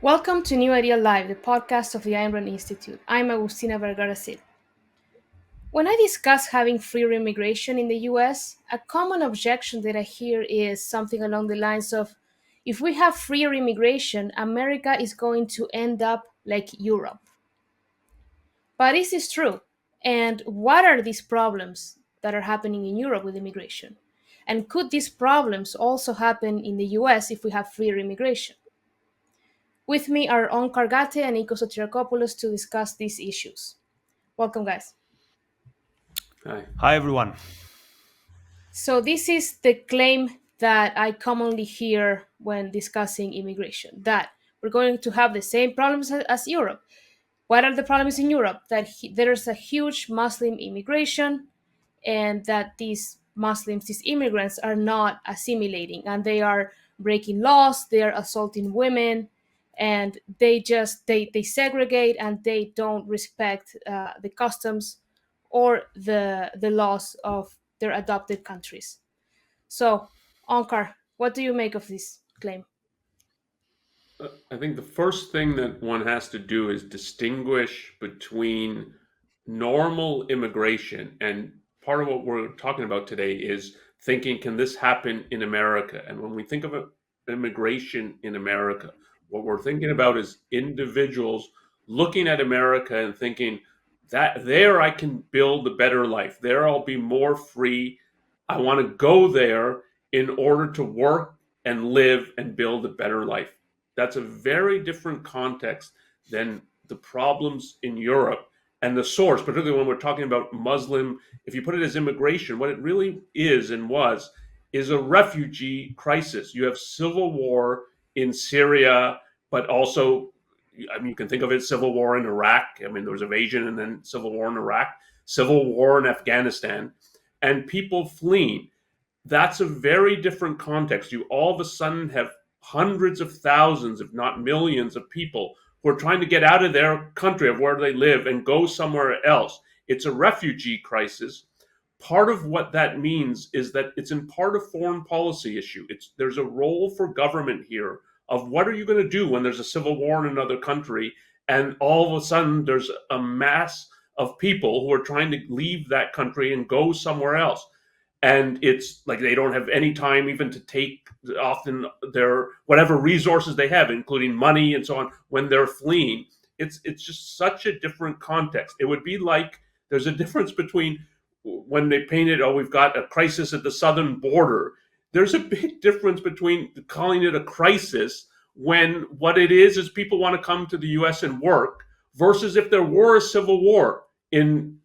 Welcome to New Idea Live, the podcast of the Immigrant Institute. I'm Agustina Vergara Cid. When I discuss having freer immigration in the US, a common objection that I hear is something along the lines of if we have freer immigration, America is going to end up like Europe. But is this true? And what are these problems that are happening in Europe with immigration? And could these problems also happen in the US if we have freer immigration? With me are Onkar Ghate and Nikos Sotirakopoulos to discuss these issues. Welcome, guys. Hi. Hi, everyone. So, this is the claim that I commonly hear when discussing immigration, that we're going to have the same problems as Europe. What are the problems in Europe? That there's a huge Muslim immigration and that these Muslims, these immigrants, are not assimilating and they are breaking laws, they are assaulting women, and they segregate and they don't respect the customs or the laws of their adopted countries. So, Onkar, what do you make of this claim? I think the first thing that one has to do is distinguish between normal immigration, and part of what we're talking about today is thinking, can this happen in America? And when we think of immigration in America, what we're thinking about is individuals looking at America and thinking that there I can build a better life. There I'll be more free. I want to go there in order to work and live and build a better life. That's a very different context than the problems in Europe and the source, particularly when we're talking about Muslim. If you put it as immigration, what it really is and was is a refugee crisis. You have civil war in Syria, but also, I mean, you can think of it civil war in Iraq. I mean, there was evasion and then civil war in Iraq, civil war in Afghanistan, and people fleeing. That's a very different context. You all of a sudden have hundreds of thousands, if not millions, of people who are trying to get out of their country, of where they live, and go somewhere else. It's a refugee crisis. Part of what that means is that it's in part a foreign policy issue. There's a role for government here of what are you going to do when there's a civil war in another country, and all of a sudden there's a mass of people who are trying to leave that country and go somewhere else. And it's like they don't have any time even to take often their whatever resources they have, including money and so on, when they're fleeing. It's just such a different context. It would be like there's a difference between when they painted, oh, we've got a crisis at the southern border. There's a big difference between calling it a crisis when what it is people want to come to the U.S. and work, versus if there were a civil war in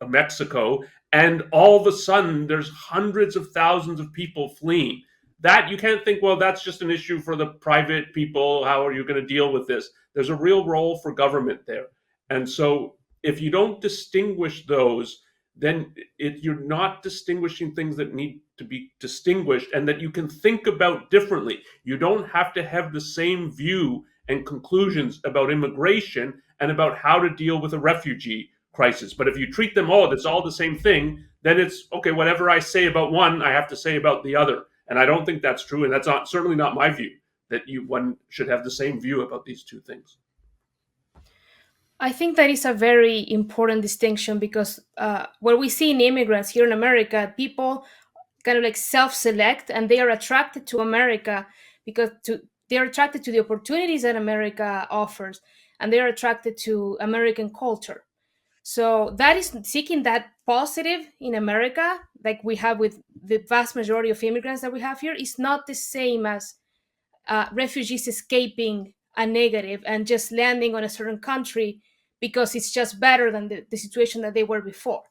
Mexico, and all of a sudden there's hundreds of thousands of people fleeing. That you can't think, well, that's just an issue for the private people. How are you going to deal with this? There's a real role for government there. And so if you don't distinguish those, then you're not distinguishing things that need to be distinguished and that you can think about differently. You don't have to have the same view and conclusions about immigration and about how to deal with a refugee crisis. But if you treat them all, it's all the same thing, then it's okay, whatever I say about one, I have to say about the other. And I don't think that's true. And that's certainly not my view, that one should have the same view about these two things. I think that is a very important distinction because what we see in immigrants here in America, people kind of like self-select and they are attracted to America because they are attracted to the opportunities that America offers and they are attracted to American culture. So that is seeking that positive in America, like we have with the vast majority of immigrants that we have here, is not the same as refugees escaping a negative and just landing on a certain country because it's just better than the situation that they were before.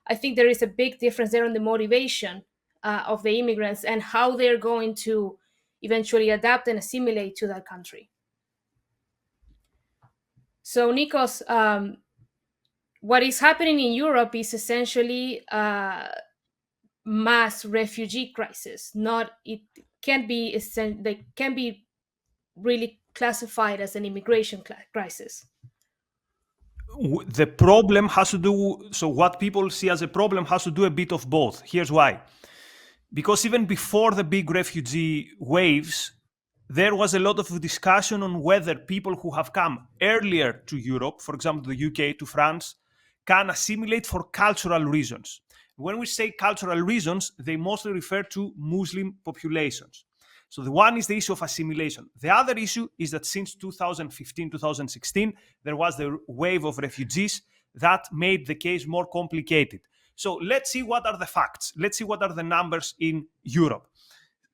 I think there is a big difference there on the motivation of the immigrants and how they're going to eventually adapt and assimilate to that country. So, Nikos, what is happening in Europe is essentially a mass refugee crisis. Not it can be they can be really classified as an immigration crisis. The problem has to do, so what people see as a problem has to do a bit of both. Here's why. Because even before the big refugee waves, there was a lot of discussion on whether people who have come earlier to Europe, for example, the UK, to France, can assimilate for cultural reasons. When we say cultural reasons, they mostly refer to Muslim populations. So the one is the issue of assimilation. The other issue is that since 2015, 2016, there was the wave of refugees that made the case more complicated. So let's see what are the facts. Let's see what are the numbers in Europe.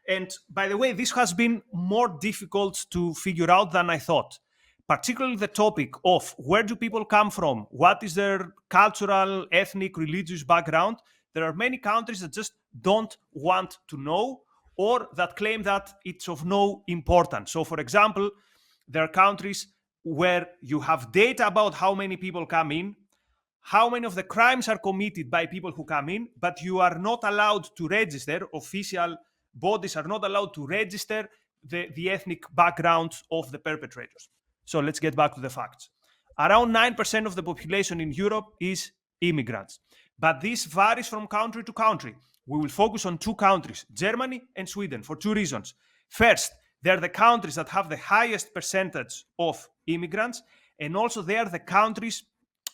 And by the way, this has been more difficult to figure out than I thought. Particularly the topic of where do people come from, what is their cultural, ethnic, religious background. There are many countries that just don't want to know, or that claim that it's of no importance. So, for example, there are countries where you have data about how many people come in, how many of the crimes are committed by people who come in, but you are not allowed to register, official bodies are not allowed to register the ethnic background of the perpetrators. So let's get back to the facts. Around 9% of the population in Europe is immigrants, but this varies from country to country. We will focus on two countries, Germany and Sweden, for two reasons. First, they're the countries that have the highest percentage of immigrants, and also they are the countries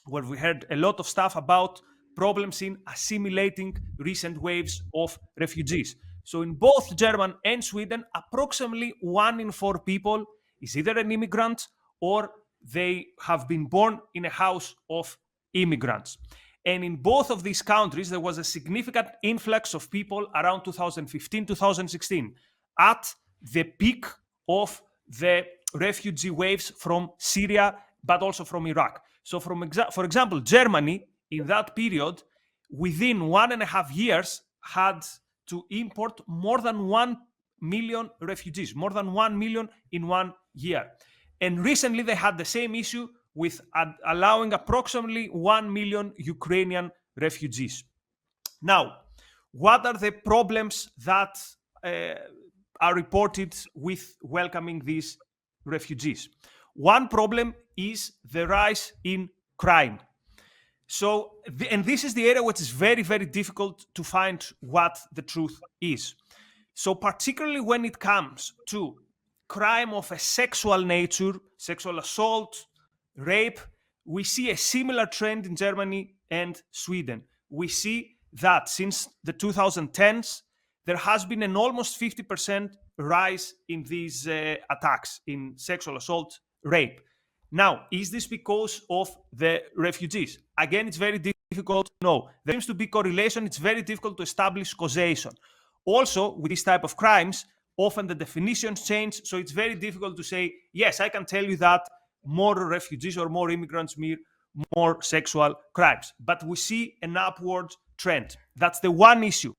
where we heard a lot of stuff about problems in assimilating recent waves of refugees. So in both Germany and Sweden, approximately 1 in 4 people is either an immigrant or they have been born in a house of immigrants. And in both of these countries, there was a significant influx of people around 2015, 2016, at the peak of the refugee waves from Syria, but also from Iraq. So for example, Germany, in that period, within 1.5 years, had to import more than 1 million refugees, more than 1 million in 1 year. And recently they had the same issue with allowing approximately 1 million Ukrainian refugees. Now, what are the problems that are reported with welcoming these refugees? One problem is the rise in crime. So, and this is the area which is very, very difficult to find what the truth is. So particularly when it comes to crime of a sexual nature, sexual assault, rape, we see a similar trend in Germany and Sweden. We see that since the 2010s, there has been an almost 50% rise in these attacks, in sexual assault, rape. Now, is this because of the refugees? Again, it's very difficult to know. There seems to be correlation. It's very difficult to establish causation. Also, with this type of crimes, often the definitions change. So it's very difficult to say, yes, I can tell you that more refugees or more immigrants mean more sexual crimes. But we see an upward trend. That's the one issue.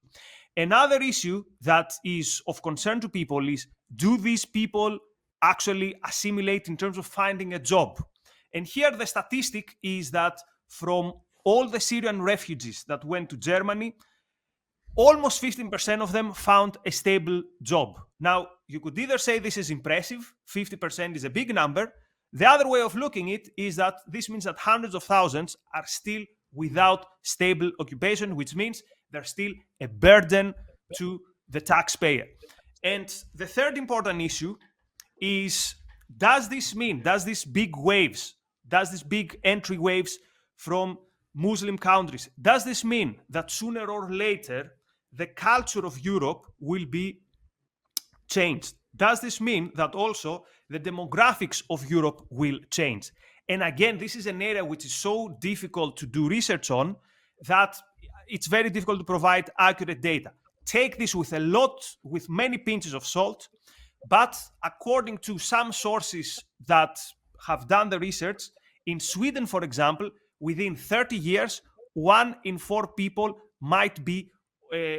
Another issue that is of concern to people is, do these people actually assimilate in terms of finding a job? And here the statistic is that from all the Syrian refugees that went to Germany, almost 15% of them found a stable job. Now, you could either say this is impressive, 50% is a big number. The other way of looking at it is that this means that hundreds of thousands are still without stable occupation, which means they're still a burden to the taxpayer. And the third important issue is, does this mean, does these big entry waves from Muslim countries, does this mean that sooner or later the culture of Europe will be changed? Does this mean that also the demographics of Europe will change? And again, this is an area which is so difficult to do research on that it's very difficult to provide accurate data. Take this with many pinches of salt, but according to some sources that have done the research, in Sweden, for example, within 30 years, 1 in 4 people might be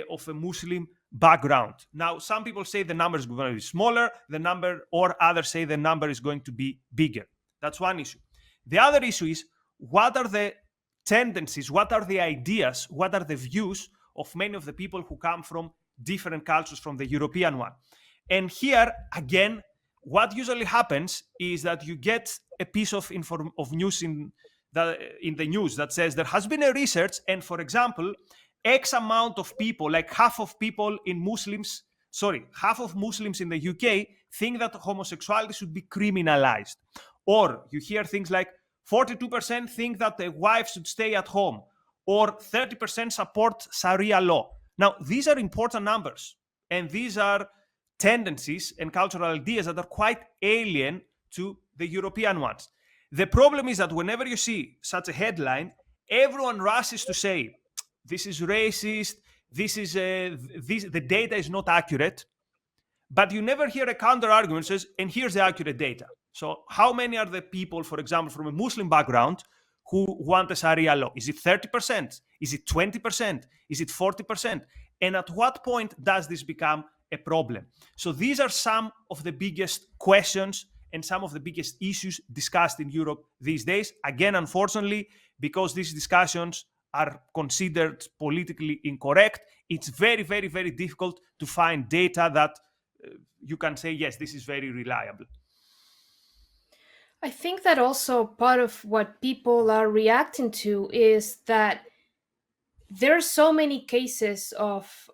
of a Muslim background. Now, some people say the number is going to be smaller, or others say the number is going to be bigger. That's one issue. The other issue is, what are the tendencies, what are the ideas, what are the views of many of the people who come from different cultures from the European one? And here, again, what usually happens is that you get a piece of news in the news that says there has been a research, and for example, X amount of people, like half of Muslims in the UK think that homosexuality should be criminalized. Or you hear things like 42% think that the wife should stay at home, or 30% support Sharia law. Now, these are important numbers, and these are tendencies and cultural ideas that are quite alien to the European ones. The problem is that whenever you see such a headline, everyone rushes to say, this is racist, the data is not accurate, but you never hear a counter argument says, and here's the accurate data. So how many are the people, for example, from a Muslim background who want a Sharia law? Is it 30%? Is it 20%? Is it 40%? And at what point does this become a problem? So these are some of the biggest questions and some of the biggest issues discussed in Europe these days. Again, unfortunately, because these discussions are considered politically incorrect, it's very, very, very difficult to find data that you can say, yes, this is very reliable. I think that also part of what people are reacting to is that there are so many cases of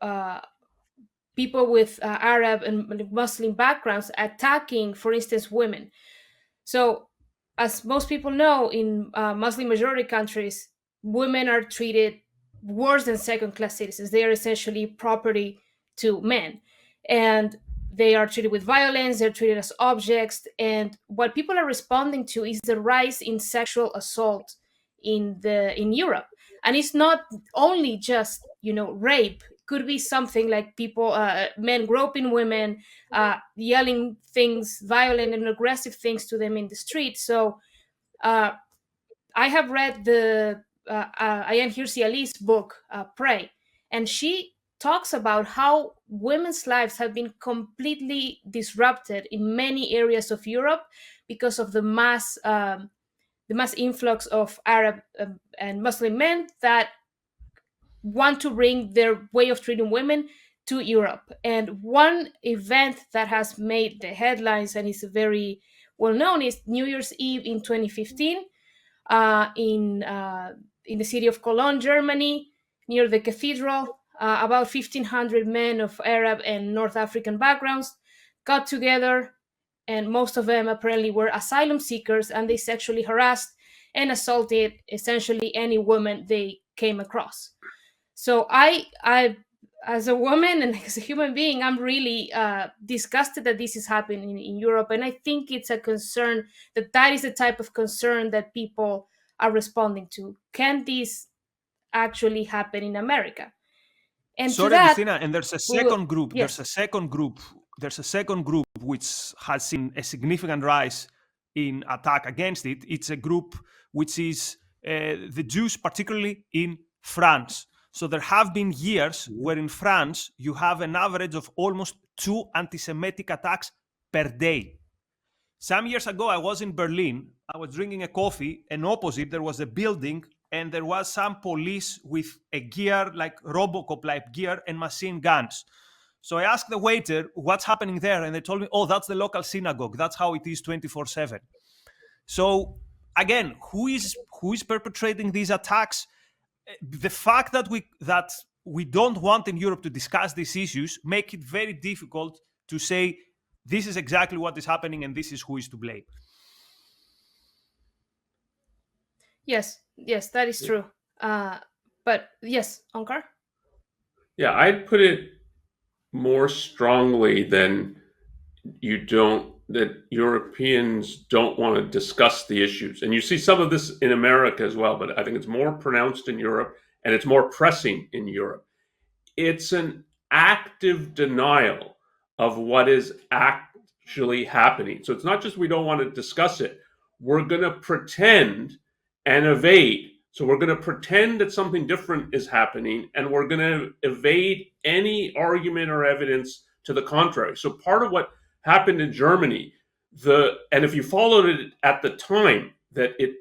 people with Arab and Muslim backgrounds attacking, for instance, women. So, as most people know, in Muslim majority countries, women are treated worse than second class citizens. They are essentially property to men. And they are treated with violence, they're treated as objects. And what people are responding to is the rise in sexual assault in Europe. And it's not only just, rape. Could be something like people, men groping women, yelling things, violent and aggressive things to them in the street. So I have read the Ayaan Hirsi Ali's book, Prey, and she talks about how women's lives have been completely disrupted in many areas of Europe because of the mass influx of Arab and Muslim men that want to bring their way of treating women to Europe. And one event that has made the headlines and is very well known is New Year's Eve in 2015 in the city of Cologne, Germany, near the cathedral. About 1,500 men of Arab and North African backgrounds got together, and most of them apparently were asylum seekers, and they sexually harassed and assaulted essentially any woman they came across. So I, as a woman and as a human being, I'm really disgusted that this is happening in Europe, and I think it's a concern that is the type of concern that people are responding to. Can this actually happen in America? And Sorry, to that, Agustina, and there's a second group. yes. There's a second group which has seen a significant rise in attack against it. It's a group which is the Jews, particularly in France. So there have been years where in France you have an average of almost 2 anti-Semitic attacks per day. Some years ago, I was in Berlin. I was drinking a coffee, and opposite there was a building, and there was some police with a gear like Robocop-like gear and machine guns. So I asked the waiter, what's happening there? And they told me, oh, that's the local synagogue. That's how it is 24/7. So again, who is perpetrating these attacks? The fact that we don't want in Europe to discuss these issues make it very difficult to say this is exactly what is happening and this is who is to blame. Yes, that is true. But yes, Onkar? Yeah, I'd put it more strongly than that Europeans don't want to discuss the issues. And you see some of this in America as well, but I think it's more pronounced in Europe and it's more pressing in Europe. It's an active denial of what is actually happening. So it's not just we don't want to discuss it. We're going to pretend and evade. So we're going to pretend that something different is happening, and we're going to evade any argument or evidence to the contrary. So part of what happened in Germany, and if you followed it at the time,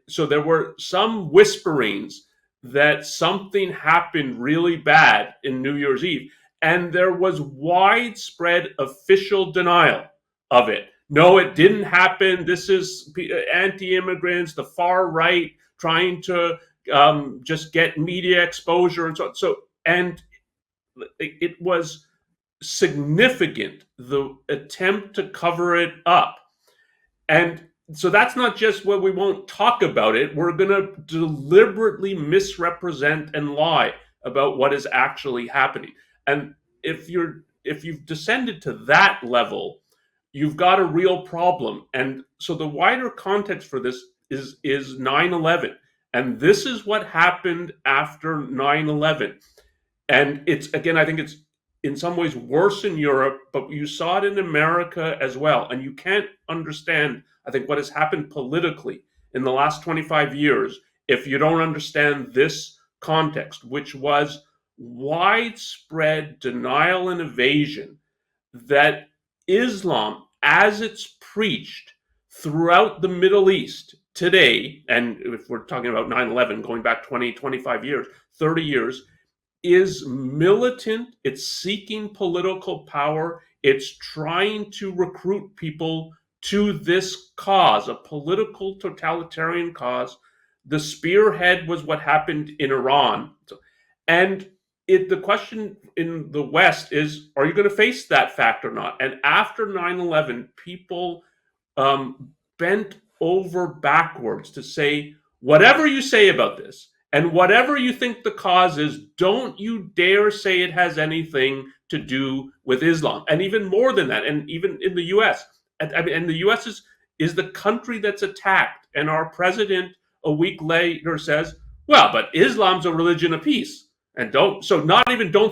so there were some whisperings that something happened really bad in New Year's Eve, and there was widespread official denial of it. No, it didn't happen. This is anti-immigrants, the far right trying to just get media exposure and so on. And it was significant, the attempt to cover it up. And so that's not just what we won't talk about it, we're going to deliberately misrepresent and lie about what is actually happening. And if you've descended to that level, you've got a real problem. And so the wider context for this is 9/11. And this is what happened after 9/11. And it's, again, I think it's in some ways worse in Europe, but you saw it in America as well. And you can't understand, I think, what has happened politically in the last 25 years if you don't understand this context, which was widespread denial and evasion that Islam, as it's preached throughout the Middle East today, and if we're talking about 9/11, going back 20, 25 years, 30 years, is militant. It's seeking political power. It's trying to recruit people to this cause, a political totalitarian cause. The spearhead was what happened in Iran. And the question in the West is, are you going to face that fact or not? And after 9/11, people bent over backwards to say, whatever you say about this, and whatever you think the cause is, don't you dare say it has anything to do with Islam. And even more than that, and even in the US, and the US is the country that's attacked. And our president a week later says, well, but Islam's a religion of peace. And don't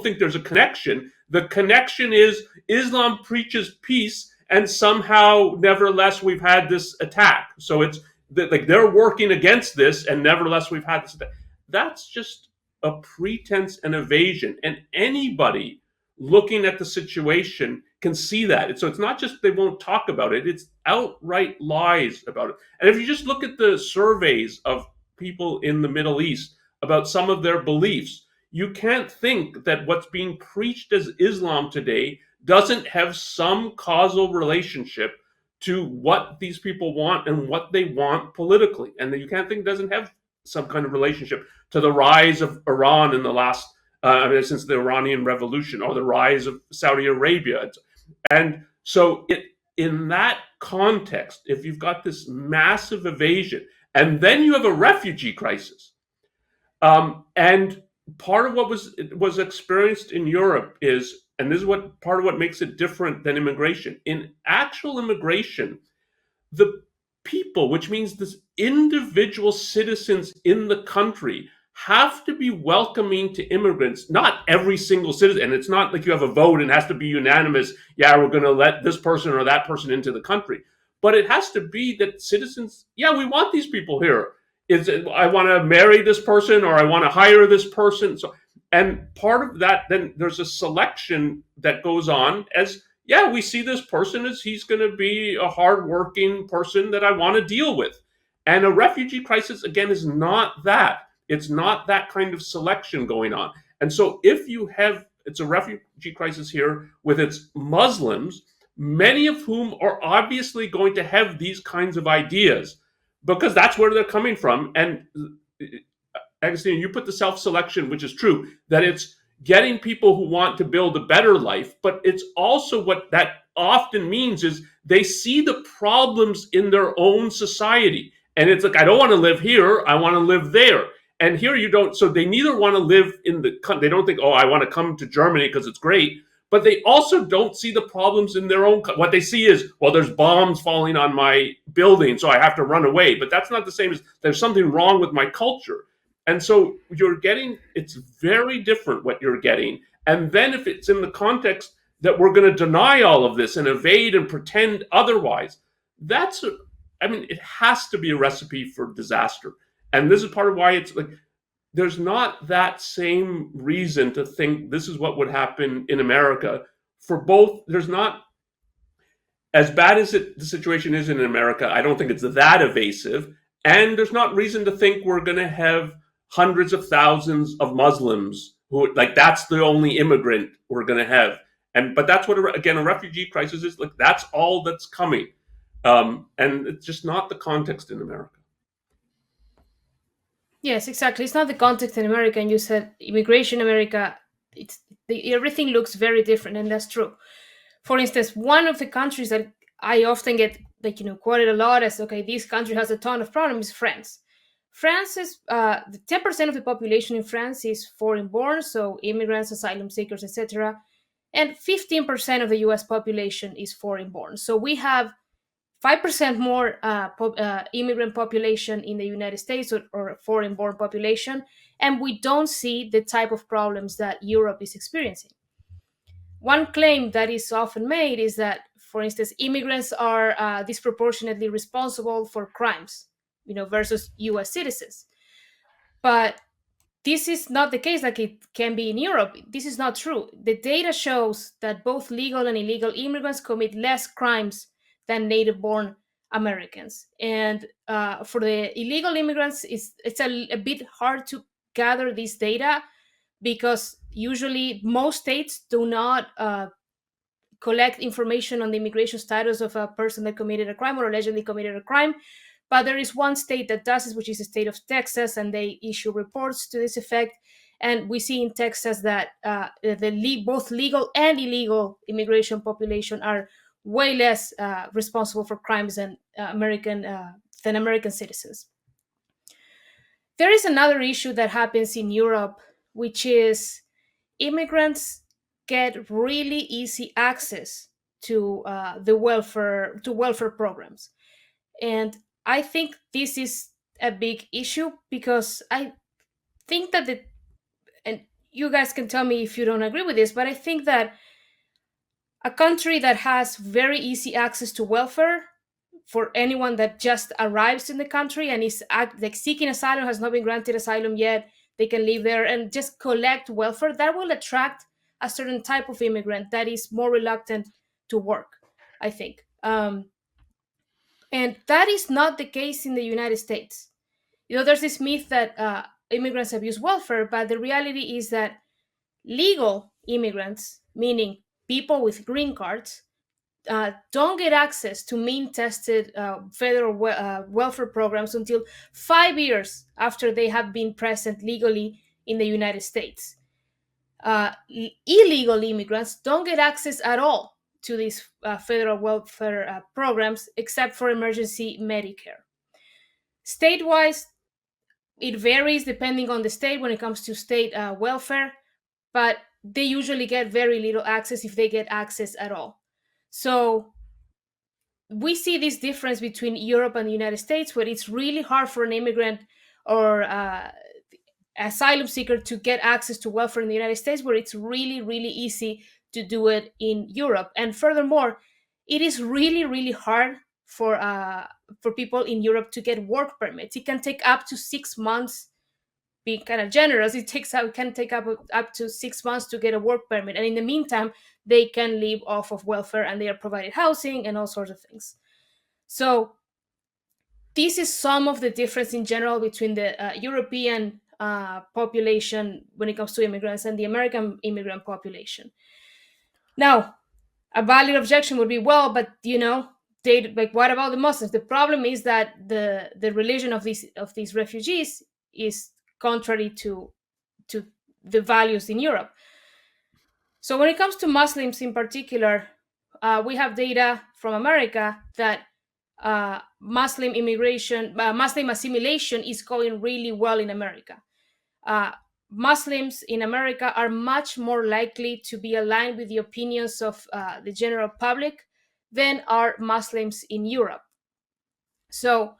think there's a connection. The connection is Islam preaches peace, and somehow, nevertheless, we've had this attack. So it's like they're working against this, and nevertheless, we've had this attack. That's just a pretense and evasion. And anybody looking at the situation can see that. So it's not just they won't talk about it, it's outright lies about it. And if you just look at the surveys of people in the Middle East about some of their beliefs, you can't think that what's being preached as Islam today doesn't have some causal relationship to what these people want and what they want politically. And you can't think it doesn't have some kind of relationship to the rise of Iran in the last, since the Iranian Revolution, or the rise of Saudi Arabia. And so in that context, if you've got this massive evasion, and then you have a refugee crisis, and part of what was experienced in Europe is, and this is part of what makes it different than immigration. In actual immigration, the people, which means the individual citizens in the country, have to be welcoming to immigrants. Not every single citizen, and it's not like you have a vote and it has to be unanimous. Yeah, we're going to let this person or that person into the country. But it has to be that citizens, yeah, we want these people here. I want to marry this person, or I want to hire this person. So, and part of that, then there's a selection that goes on as, yeah, we see this person as he's going to be a hardworking person that I want to deal with. And a refugee crisis, again, is not that. It's not that kind of selection going on. And so if you have, it's a refugee crisis here with its Muslims, many of whom are obviously going to have these kinds of ideas, because that's where they're coming from. And Agustina, you put the self-selection, which is true, that it's getting people who want to build a better life, but it's also what that often means is they see the problems in their own society. And it's like, I don't want to live here, I want to live there. And here you don't, so they neither want to live in they don't think, oh, I want to come to Germany because it's great, but they also don't see the problems in their own. What they see is, well, there's bombs falling on my building, so I have to run away. But that's not the same as there's something wrong with my culture. And so it's very different what you're getting. And then if it's in the context that we're going to deny all of this and evade and pretend otherwise, it has to be a recipe for disaster. And this is part of why it's like, there's not that same reason to think this is what would happen in America. For both, there's not, as bad as the situation is in America, I don't think it's that evasive. And there's not reason to think we're going to have hundreds of thousands of Muslims who, like, that's the only immigrant we're going to have. But that's what, again, a refugee crisis is. Like, that's all that's coming. And it's just not the context in America. Yes, exactly. It's not the context in America. And you said immigration in America, everything looks very different, and that's true. For instance, one of the countries that I often get quoted a lot as, okay, this country has a ton of problems, is France. France is 10% of the population in France is foreign born, so immigrants, asylum seekers, etc. And 15% of the US population is foreign born. So we have 5% more immigrant population in the United States, or foreign born population, and we don't see the type of problems that Europe is experiencing. One claim that is often made is that, for instance, immigrants are disproportionately responsible for crimes, versus US citizens. But this is not the case like it can be in Europe. This is not true. The data shows that both legal and illegal immigrants commit less crimes than native born Americans. And for the illegal immigrants, it's a bit hard to gather this data, because usually most states do not collect information on the immigration status of a person that committed a crime or allegedly committed a crime. But there is one state that does this, which is the state of Texas, and they issue reports to this effect. And we see in Texas that both legal and illegal immigration population are way less responsible for crimes than American citizens. There is another issue that happens in Europe, which is immigrants get really easy access to the welfare programs. And I think this is a big issue, because I think that and you guys can tell me if you don't agree with this, but I think that a country that has very easy access to welfare for anyone that just arrives in the country and is seeking asylum, has not been granted asylum yet, they can live there and just collect welfare, that will attract a certain type of immigrant that is more reluctant to work, I think. And that is not the case in the United States. There's this myth that immigrants abuse welfare, but the reality is that legal immigrants, meaning people with green cards, don't get access to mean-tested federal welfare programs until 5 years after they have been present legally in the United States. Illegal immigrants don't get access at all to these federal welfare programs, except for emergency Medicare. State-wise, it varies depending on the state when it comes to state welfare, but they usually get very little access, if they get access at all. So we see this difference between Europe and the United States, where it's really hard for an immigrant or asylum seeker to get access to welfare in the United States, where it's really, really easy to do it in Europe. And furthermore, it is really, really hard for people in Europe to get work permits. It can take up to 6 months. Being kind of generous, it can take up to 6 months to get a work permit, and in the meantime, they can live off of welfare, and they are provided housing and all sorts of things. So this is some of the difference in general between the European population when it comes to immigrants and the American immigrant population. Now, a valid objection would be, well, but what about the Muslims? The problem is that the religion of these refugees is contrary to the values in Europe. So when it comes to Muslims in particular, we have data from America that Muslim assimilation is going really well in America. Muslims in America are much more likely to be aligned with the opinions of the general public than are Muslims in Europe. So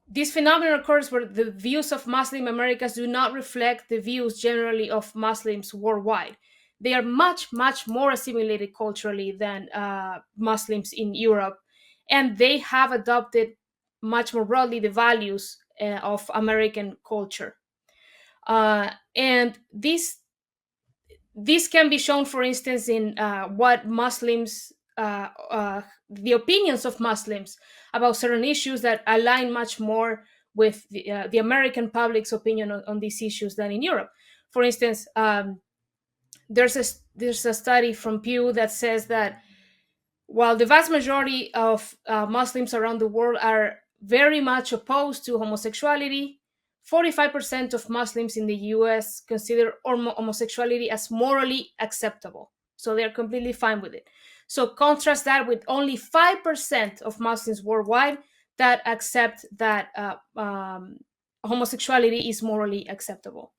this phenomenon occurs where the views of Muslim Americans do not reflect the views generally of Muslims worldwide. They are much, much more assimilated culturally than Muslims in Europe, and they have adopted much more broadly the values of American culture. And this can be shown, for instance, in what Muslims, the opinions of Muslims about certain issues that align much more with the American public's opinion on these issues than in Europe. For instance, there's a study from Pew that says that while the vast majority of Muslims around the world are very much opposed to homosexuality, 45% of Muslims in the US consider homosexuality as morally acceptable. So they're completely fine with it. So contrast that with only 5% of Muslims worldwide that accept that homosexuality is morally acceptable.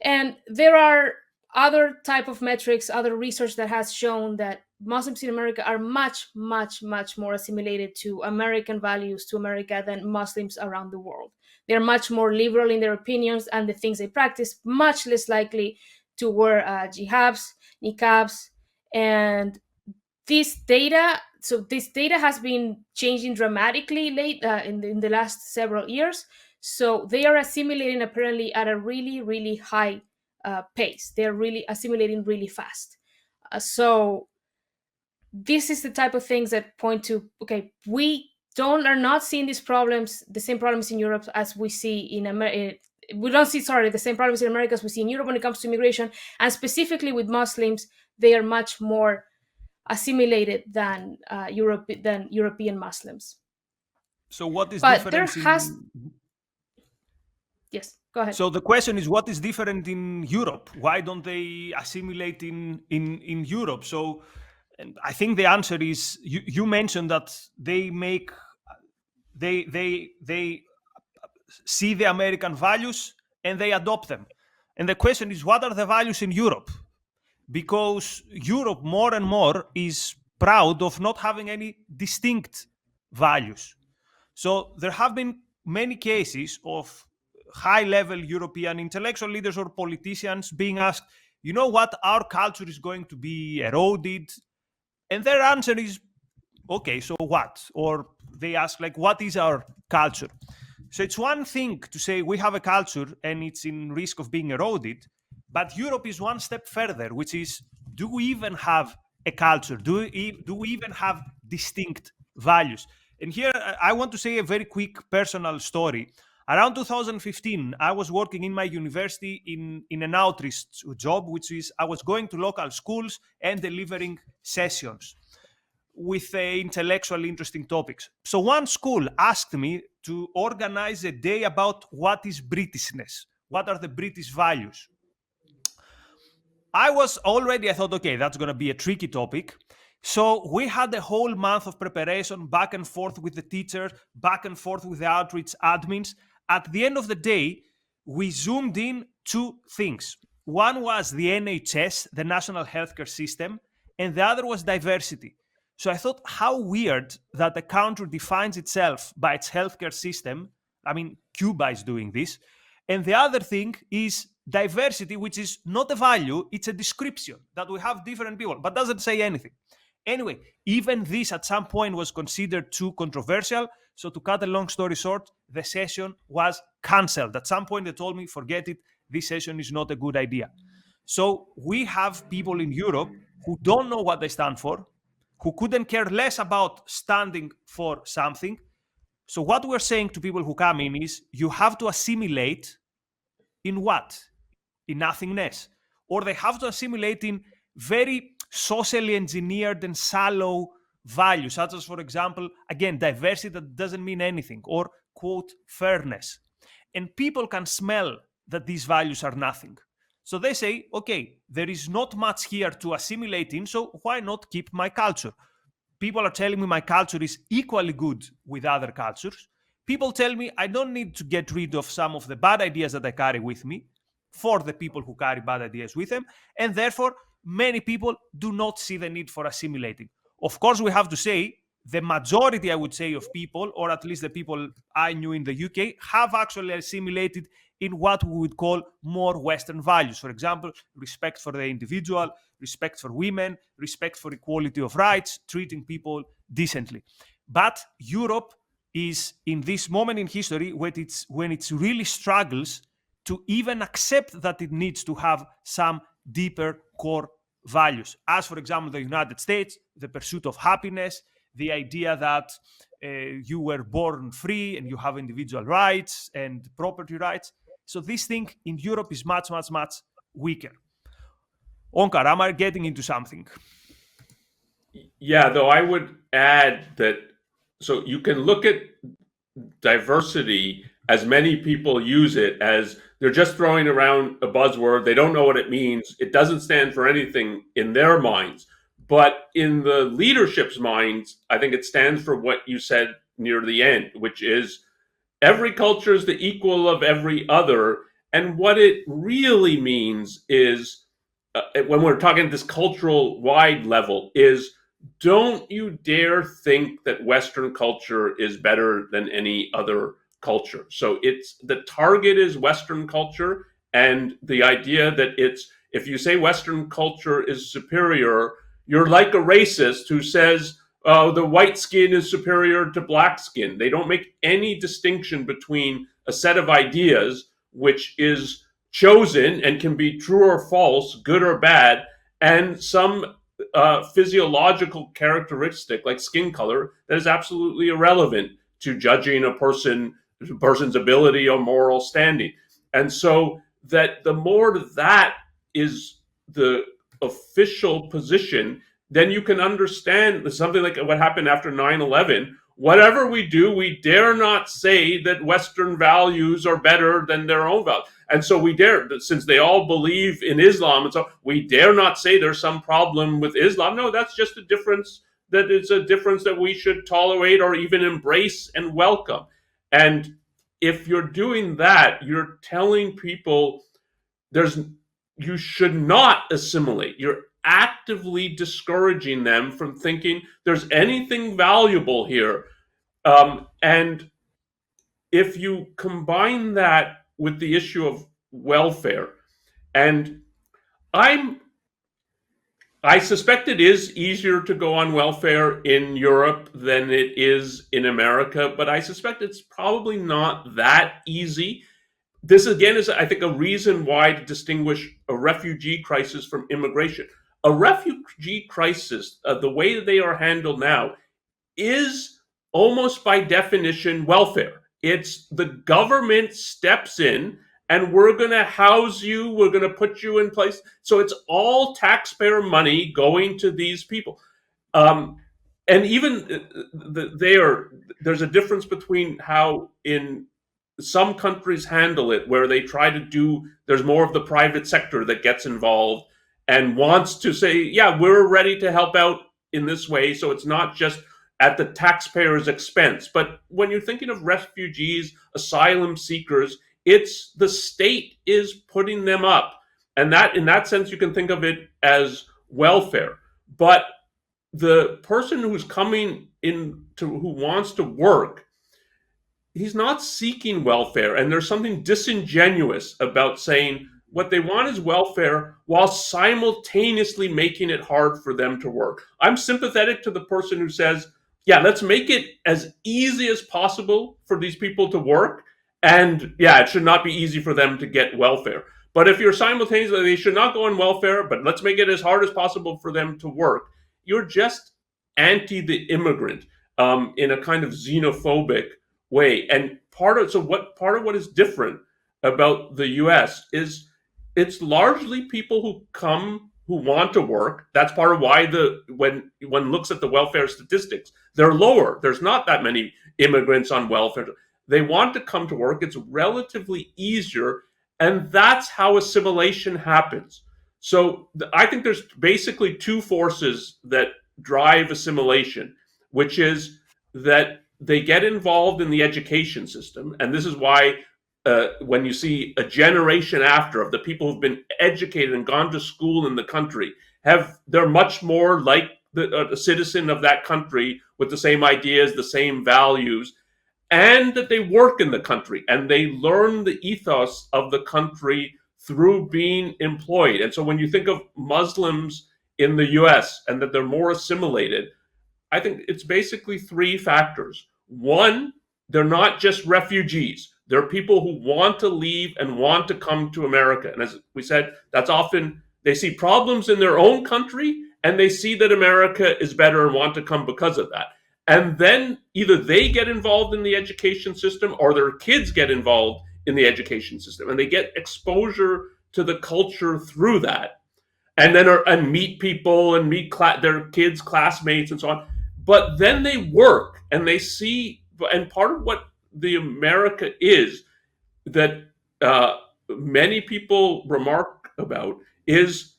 And there are other type of metrics, other research that has shown that Muslims in America are much, much, much more assimilated to American values, to America, than Muslims around the world. They're much more liberal in their opinions and the things they practice, much less likely to wear jihadis, niqabs, and this data. So this data has been changing dramatically in the last several years. So they are assimilating apparently at a really, really high pace. They're really assimilating really fast. So this is the type of things that point to, okay, we are not seeing these problems, the same problems in Europe as we see in America. We don't see, the same problems in America as we see in Europe when it comes to immigration, and specifically with Muslims, they are much more assimilated than European Muslims. So what is But difference there has, in... yes, go ahead. So the question is, what is different in Europe? Why don't they assimilate in Europe? So, and I think the answer is, you mentioned that they see the American values and they adopt them. And the question is, what are the values in Europe? Because Europe more and more is proud of not having any distinct values. So there have been many cases of high-level European intellectual leaders or politicians being asked, you know what, our culture is going to be eroded. And their answer is, okay, so what? Or they ask, like, what is our culture? So it's one thing to say we have a culture and it's in risk of being eroded, but Europe is one step further, which is, do we even have a culture? Do we even have distinct values? And here I want to say a very quick personal story. Around 2015, I was working in my university in an outreach job, which is I was going to local schools and delivering sessions with intellectually interesting topics. So one school asked me to organize a day about what is Britishness, what are the British values. I thought, okay, that's going to be a tricky topic. So we had a whole month of preparation, back and forth with the teachers, back and forth with the outreach admins. At the end of the day, we zoomed in two things. One was the NHS, the National Healthcare System, and the other was diversity. So I thought, how weird that a country defines itself by its healthcare system. I mean, Cuba is doing this. And the other thing is diversity, which is not a value, it's a description that we have different people, but doesn't say anything. Anyway, even this at some point was considered too controversial. So to cut a long story short, the session was cancelled. At some point they told me, forget it, this session is not a good idea. So we have people in Europe who don't know what they stand for, who couldn't care less about standing for something. So what we're saying to people who come in is, you have to assimilate in what? In nothingness. Or they have to assimilate in very socially engineered and shallow values, such as, for example, again, diversity that doesn't mean anything, or, quote, fairness. And people can smell that these values are nothing. So they say, okay, there is not much here to assimilate in, so why not keep my culture? People are telling me my culture is equally good with other cultures. People tell me I don't need to get rid of some of the bad ideas that I carry with me for the people who carry bad ideas with them, and therefore many people do not see the need for assimilating. Of course, we have to say the majority, I would say, of people, or at least the people I knew in the UK, have actually assimilated in what we would call more Western values. For example, respect for the individual, respect for women, respect for equality of rights, treating people decently. But Europe is in this moment in history when it really struggles to even accept that it needs to have some deeper core values. As, for example, the United States, the pursuit of happiness, the idea that you were born free and you have individual rights and property rights. So this thing in Europe is much, much, much weaker. Onkar, am I getting into something? Yeah, though I would add that, so you can look at diversity as many people use it as they're just throwing around a buzzword. They don't know what it means. It doesn't stand for anything in their minds. But in the leadership's minds, I think it stands for what you said near the end, which is every culture is the equal of every other. And what it really means is, when we're talking at this cultural wide level, is don't you dare think that Western culture is better than any other culture. So it's the target is Western culture, and the idea that it's if you say Western culture is superior, you're like a racist who says the white skin is superior to black skin. They don't make any distinction between a set of ideas which is chosen and can be true or false, good or bad, and some physiological characteristic like skin color that is absolutely irrelevant to judging a person's ability or moral standing. And so that the more that is the official position, then you can understand something like what happened after 9/11. Whatever we do, we dare not say that Western values are better than their own values. And so we dare, since they all believe in Islam, and so we dare not say there's some problem with Islam. No, that's just a difference. That is a difference that we should tolerate or even embrace and welcome. And if you're doing that, you're telling people you should not assimilate. You're actively discouraging them from thinking there's anything valuable here. And if you combine that with the issue of welfare, and I suspect it is easier to go on welfare in Europe than it is in America, but I suspect it's probably not that easy. This again is, I think, a reason why to distinguish a refugee crisis from immigration. A refugee crisis, the way that they are handled now, is almost by definition welfare. It's the government steps in and we're going to house you, we're going to put you in place. So it's all taxpayer money going to these people. And even there's a difference between how in some countries handle it, where they try to do, there's more of the private sector that gets involved and wants to say, yeah, we're ready to help out in this way. So it's not just at the taxpayer's expense. But when you're thinking of refugees, asylum seekers, it's the state is putting them up. And that, in that sense, you can think of it as welfare. But the person who's coming in who wants to work, he's not seeking welfare. And there's something disingenuous about saying what they want is welfare while simultaneously making it hard for them to work. I'm sympathetic to the person who says, yeah, let's make it as easy as possible for these people to work. And yeah, it should not be easy for them to get welfare. But if you're simultaneously, they should not go on welfare, but let's make it as hard as possible for them to work, you're just anti the immigrant in a kind of xenophobic way. And part of what is different about the US is it's largely people who come who want to work. That's part of why when one looks at the welfare statistics, they're lower. There's not that many immigrants on welfare. They want to come to work. It's relatively easier, and that's how assimilation happens. So I think there's basically two forces that drive assimilation, which is that they get involved in the education system. And this is why when you see a generation after of the people who've been educated and gone to school in the country, they're much more like a citizen of that country with the same ideas, the same values, and that they work in the country and they learn the ethos of the country through being employed. And so when you think of Muslims in the US and that they're more assimilated, I think it's basically three factors. One, they're not just refugees. They're people who want to leave and want to come to America. And as we said, that's often they see problems in their own country and they see that America is better and want to come because of that. And then either they get involved in the education system or their kids get involved in the education system and they get exposure to the culture through that. And then and meet people and meet their kids' classmates and so on. But then they work and they see, and part of what the America is that many people remark about is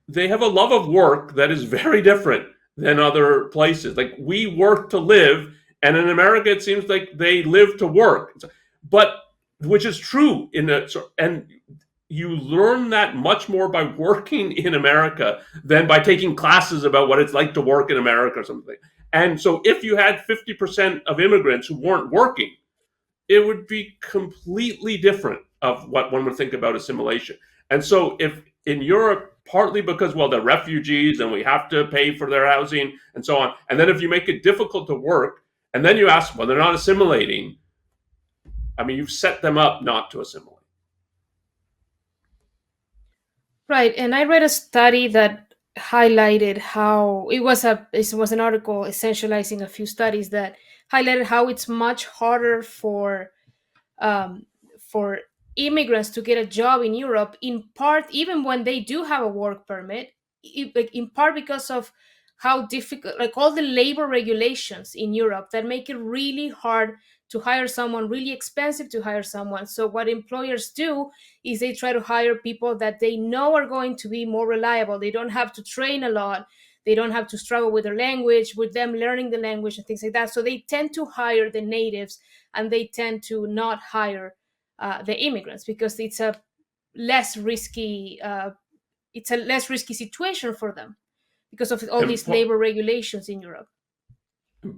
they have a love of work that is very different than other places. Like, we work to live, and in America, it seems like they live to work. But which is true and you learn that much more by working in America than by taking classes about what it's like to work in America or something. And so, if you had 50% of immigrants who weren't working, it would be completely different of what one would think about assimilation. And so, if in Europe, partly because, well, they're refugees and we have to pay for their housing and so on, and then if you make it difficult to work, and then you ask, well, they're not assimilating, I mean, you've set them up not to assimilate. Right, and I read a study that highlighted how it was an article essentializing a few studies that highlighted how it's much harder um, for immigrants to get a job in Europe, in part, even when they do have a work permit, like in part because of how difficult, like all the labor regulations in Europe that make it really hard to hire someone, really expensive to hire someone. So, what employers do is they try to hire people that they know are going to be more reliable. They don't have to train a lot. They don't have to struggle with their language, with them learning the language and things like that. So they tend to hire the natives, and they tend to not hire the immigrants because less risky it's a less risky situation for them because of all And these labor regulations in Europe.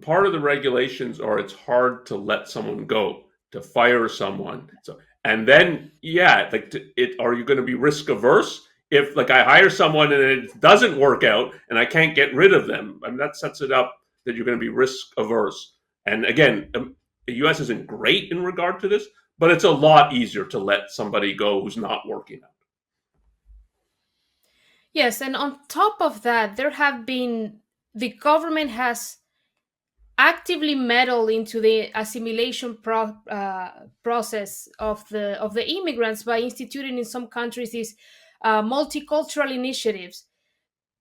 part of the regulations are it's hard to let someone go, to fire someone. So, and then, yeah, like, are you going to be risk averse? If, like, I hire someone and it doesn't work out and I can't get rid of them, I mean, that sets it up that you're going to be risk averse. And again, the US isn't great in regard to this, but it's a lot easier to let somebody go who's not working out. Yes, and on top of that, the government has actively meddled into the assimilation process of the immigrants by instituting in some countries these multicultural initiatives.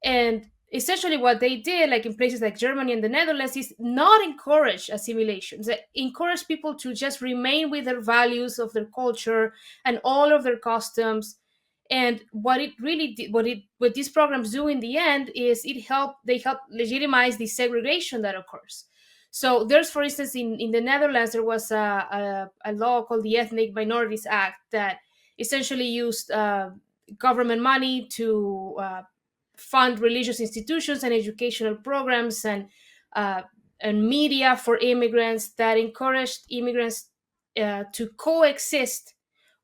And essentially, what they did, like in places like Germany and the Netherlands, is not encourage assimilation. They encourage people to just remain with their values of their culture and all of their customs. And what it really did, what these programs do in the end is they help legitimize the segregation that occurs. So there's, for instance, in the Netherlands, there was a law called the Ethnic Minorities Act that essentially used government money to fund religious institutions and educational programs and media for immigrants that encouraged immigrants to coexist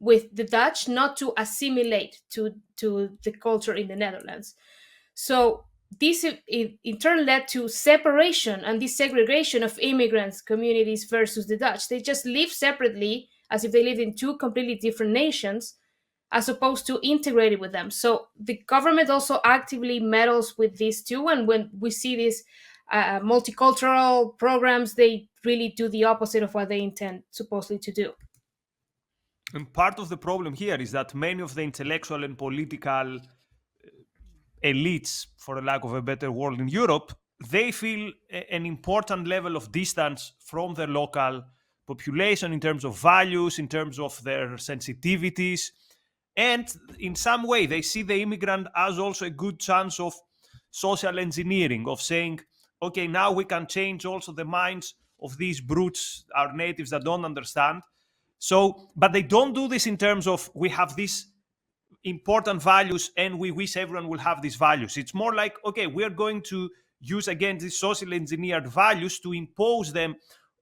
with the Dutch, not to assimilate to the culture in the Netherlands. So this in turn led to separation and desegregation of immigrants communities versus the Dutch. They just live separately as if they lived in two completely different nations, as opposed to integrated with them. So the government also actively meddles with these too. And when we see these multicultural programs, they really do the opposite of what they intend supposedly to do. And part of the problem here is that many of the intellectual and political elites, for the lack of a better word, in Europe, they feel an important level of distance from their local population in terms of values, in terms of their sensitivities. And in some way, they see the immigrant as also a good chance of social engineering, of saying, okay, now we can change also the minds of these brutes, our natives that don't understand. So, but they don't do this in terms of we have these important values and we wish everyone will have these values. It's more like, okay, we're going to use again these social engineered values to impose them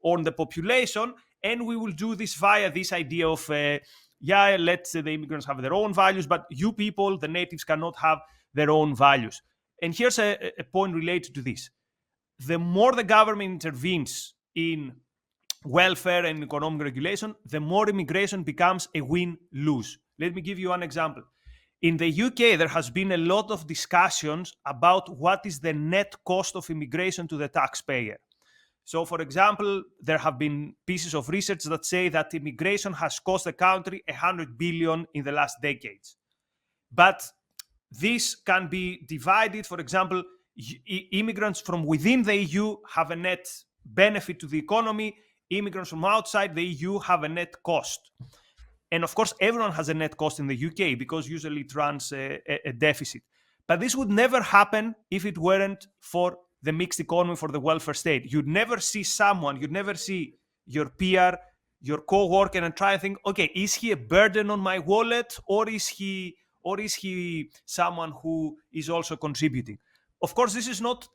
on the population, and we will do this via this idea of let the immigrants have their own values, but you people, the natives, cannot have their own values. And here's a point related to this. The more the government intervenes in welfare and economic regulation, the more immigration becomes a win-lose. Let me give you an example. In the UK, there has been a lot of discussions about what is the net cost of immigration to the taxpayer. So, for example, there have been pieces of research that say that immigration has cost the country 100 billion in the last decades. But this can be divided. For example, immigrants from within the EU have a net benefit to the economy. immigrants from outside the EU have a net cost. And of course, everyone has a net cost in the UK because usually it runs a deficit. But this would never happen if it weren't for the mixed economy, for the welfare state. You'd never see your peer, your co-worker, and try and think, okay, is he a burden on my wallet, or is he someone who is also contributing? Of course, this is not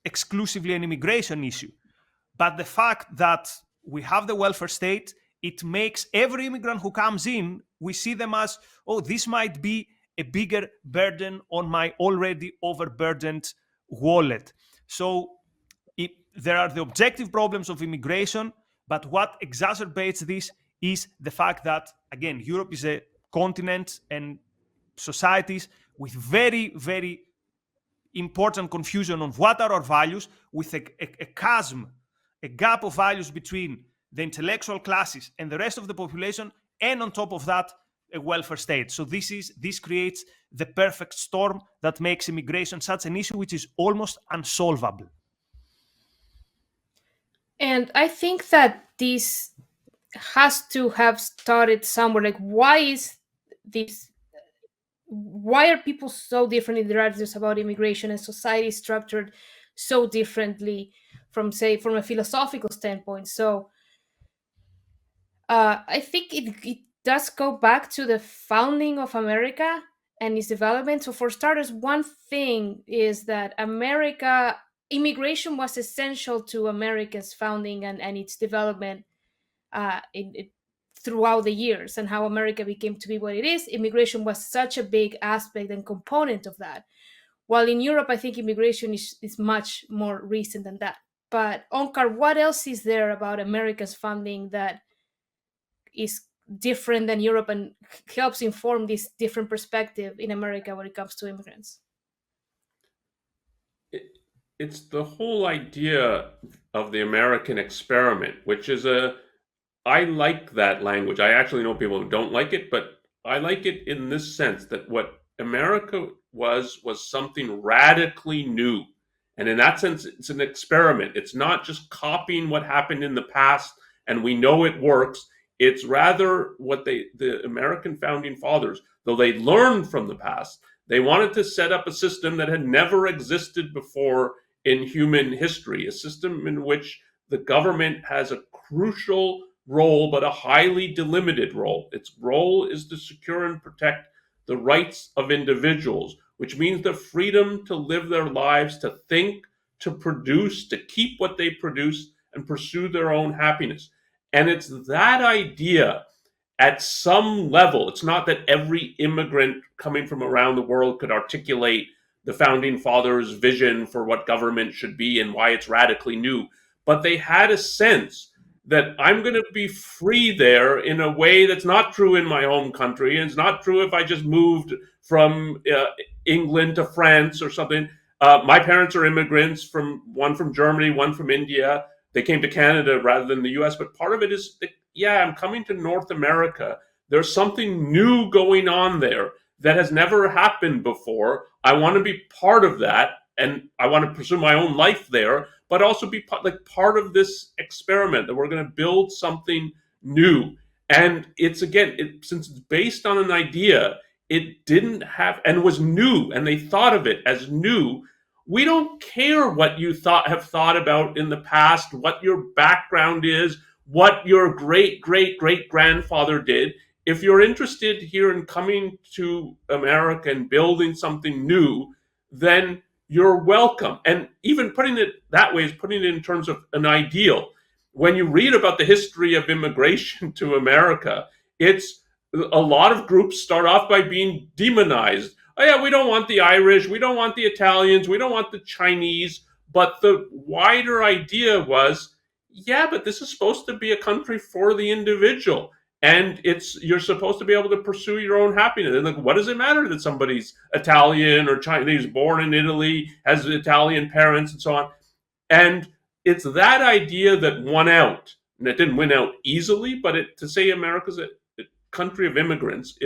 exclusively an immigration issue, but the fact that we have the welfare state, it makes every immigrant who comes in, we see them as, oh, this might be a bigger burden on my already overburdened wallet. So there are the objective problems of immigration, but what exacerbates this is the fact that, again, Europe is a continent and societies with very, very important confusion on what are our values, with a chasm, a gap of values between the intellectual classes and the rest of the population, and on top of that, a welfare state. So this creates the perfect storm that makes immigration such an issue which is almost unsolvable. And I think that this has to have started somewhere. Like, why are people so different in their attitudes about immigration, and society structured so differently from a philosophical standpoint? So I think it does go back to the founding of America and its development. So for starters, one thing is that immigration was essential to America's founding and its development throughout the years, and how America became to be what it is. Immigration was such a big aspect and component of that. While in Europe, I think immigration is much more recent than that. But Onkar, what else is there about America's founding that is different than Europe and helps inform this different perspective in America when it comes to immigrants? It's the whole idea of the American experiment, which is I like that language. I actually know people who don't like it, but I like it in this sense that what America was something radically new. And in that sense, it's an experiment. It's not just copying what happened in the past and we know it works. It's rather what the American founding fathers, though they learned from the past, they wanted to set up a system that had never existed before in human history, a system in which the government has a crucial role, but a highly delimited role. Its role is to secure and protect the rights of individuals, which means the freedom to live their lives, to think, to produce, to keep what they produce, and pursue their own happiness. And it's that idea at some level. It's not that every immigrant coming from around the world could articulate the founding fathers' vision for what government should be and why it's radically new, but they had a sense that I'm going to be free there in a way that's not true in my home country, and it's not true if I just moved from England to France or something. My parents are immigrants, one from Germany, one from India. They came to Canada rather than the US, but part of it is that, yeah, I'm coming to North America. There's something new going on there that has never happened before. I want to be part of that, and I want to pursue my own life there, but also be part of this experiment that we're going to build something new. And it's, again, since it's based on an idea, it didn't have, and was new, and they thought of it as new. We don't care what you have thought about in the past, what your background is, what your great grandfather did. If you're interested here in coming to America and building something new, then you're welcome. And even putting it that way is putting it in terms of an ideal. When you read about the history of immigration to America, it's a lot of groups start off by being demonized. Oh yeah, we don't want the Irish, we don't want the Italians, we don't want the Chinese. But the wider idea was, yeah, but this is supposed to be a country for the individual. And you're supposed to be able to pursue your own happiness. And what does it matter that somebody's Italian or Chinese, born in Italy, has Italian parents, and so on? And it's that idea that won out. And it didn't win out easily, but to say America's a country of immigrants,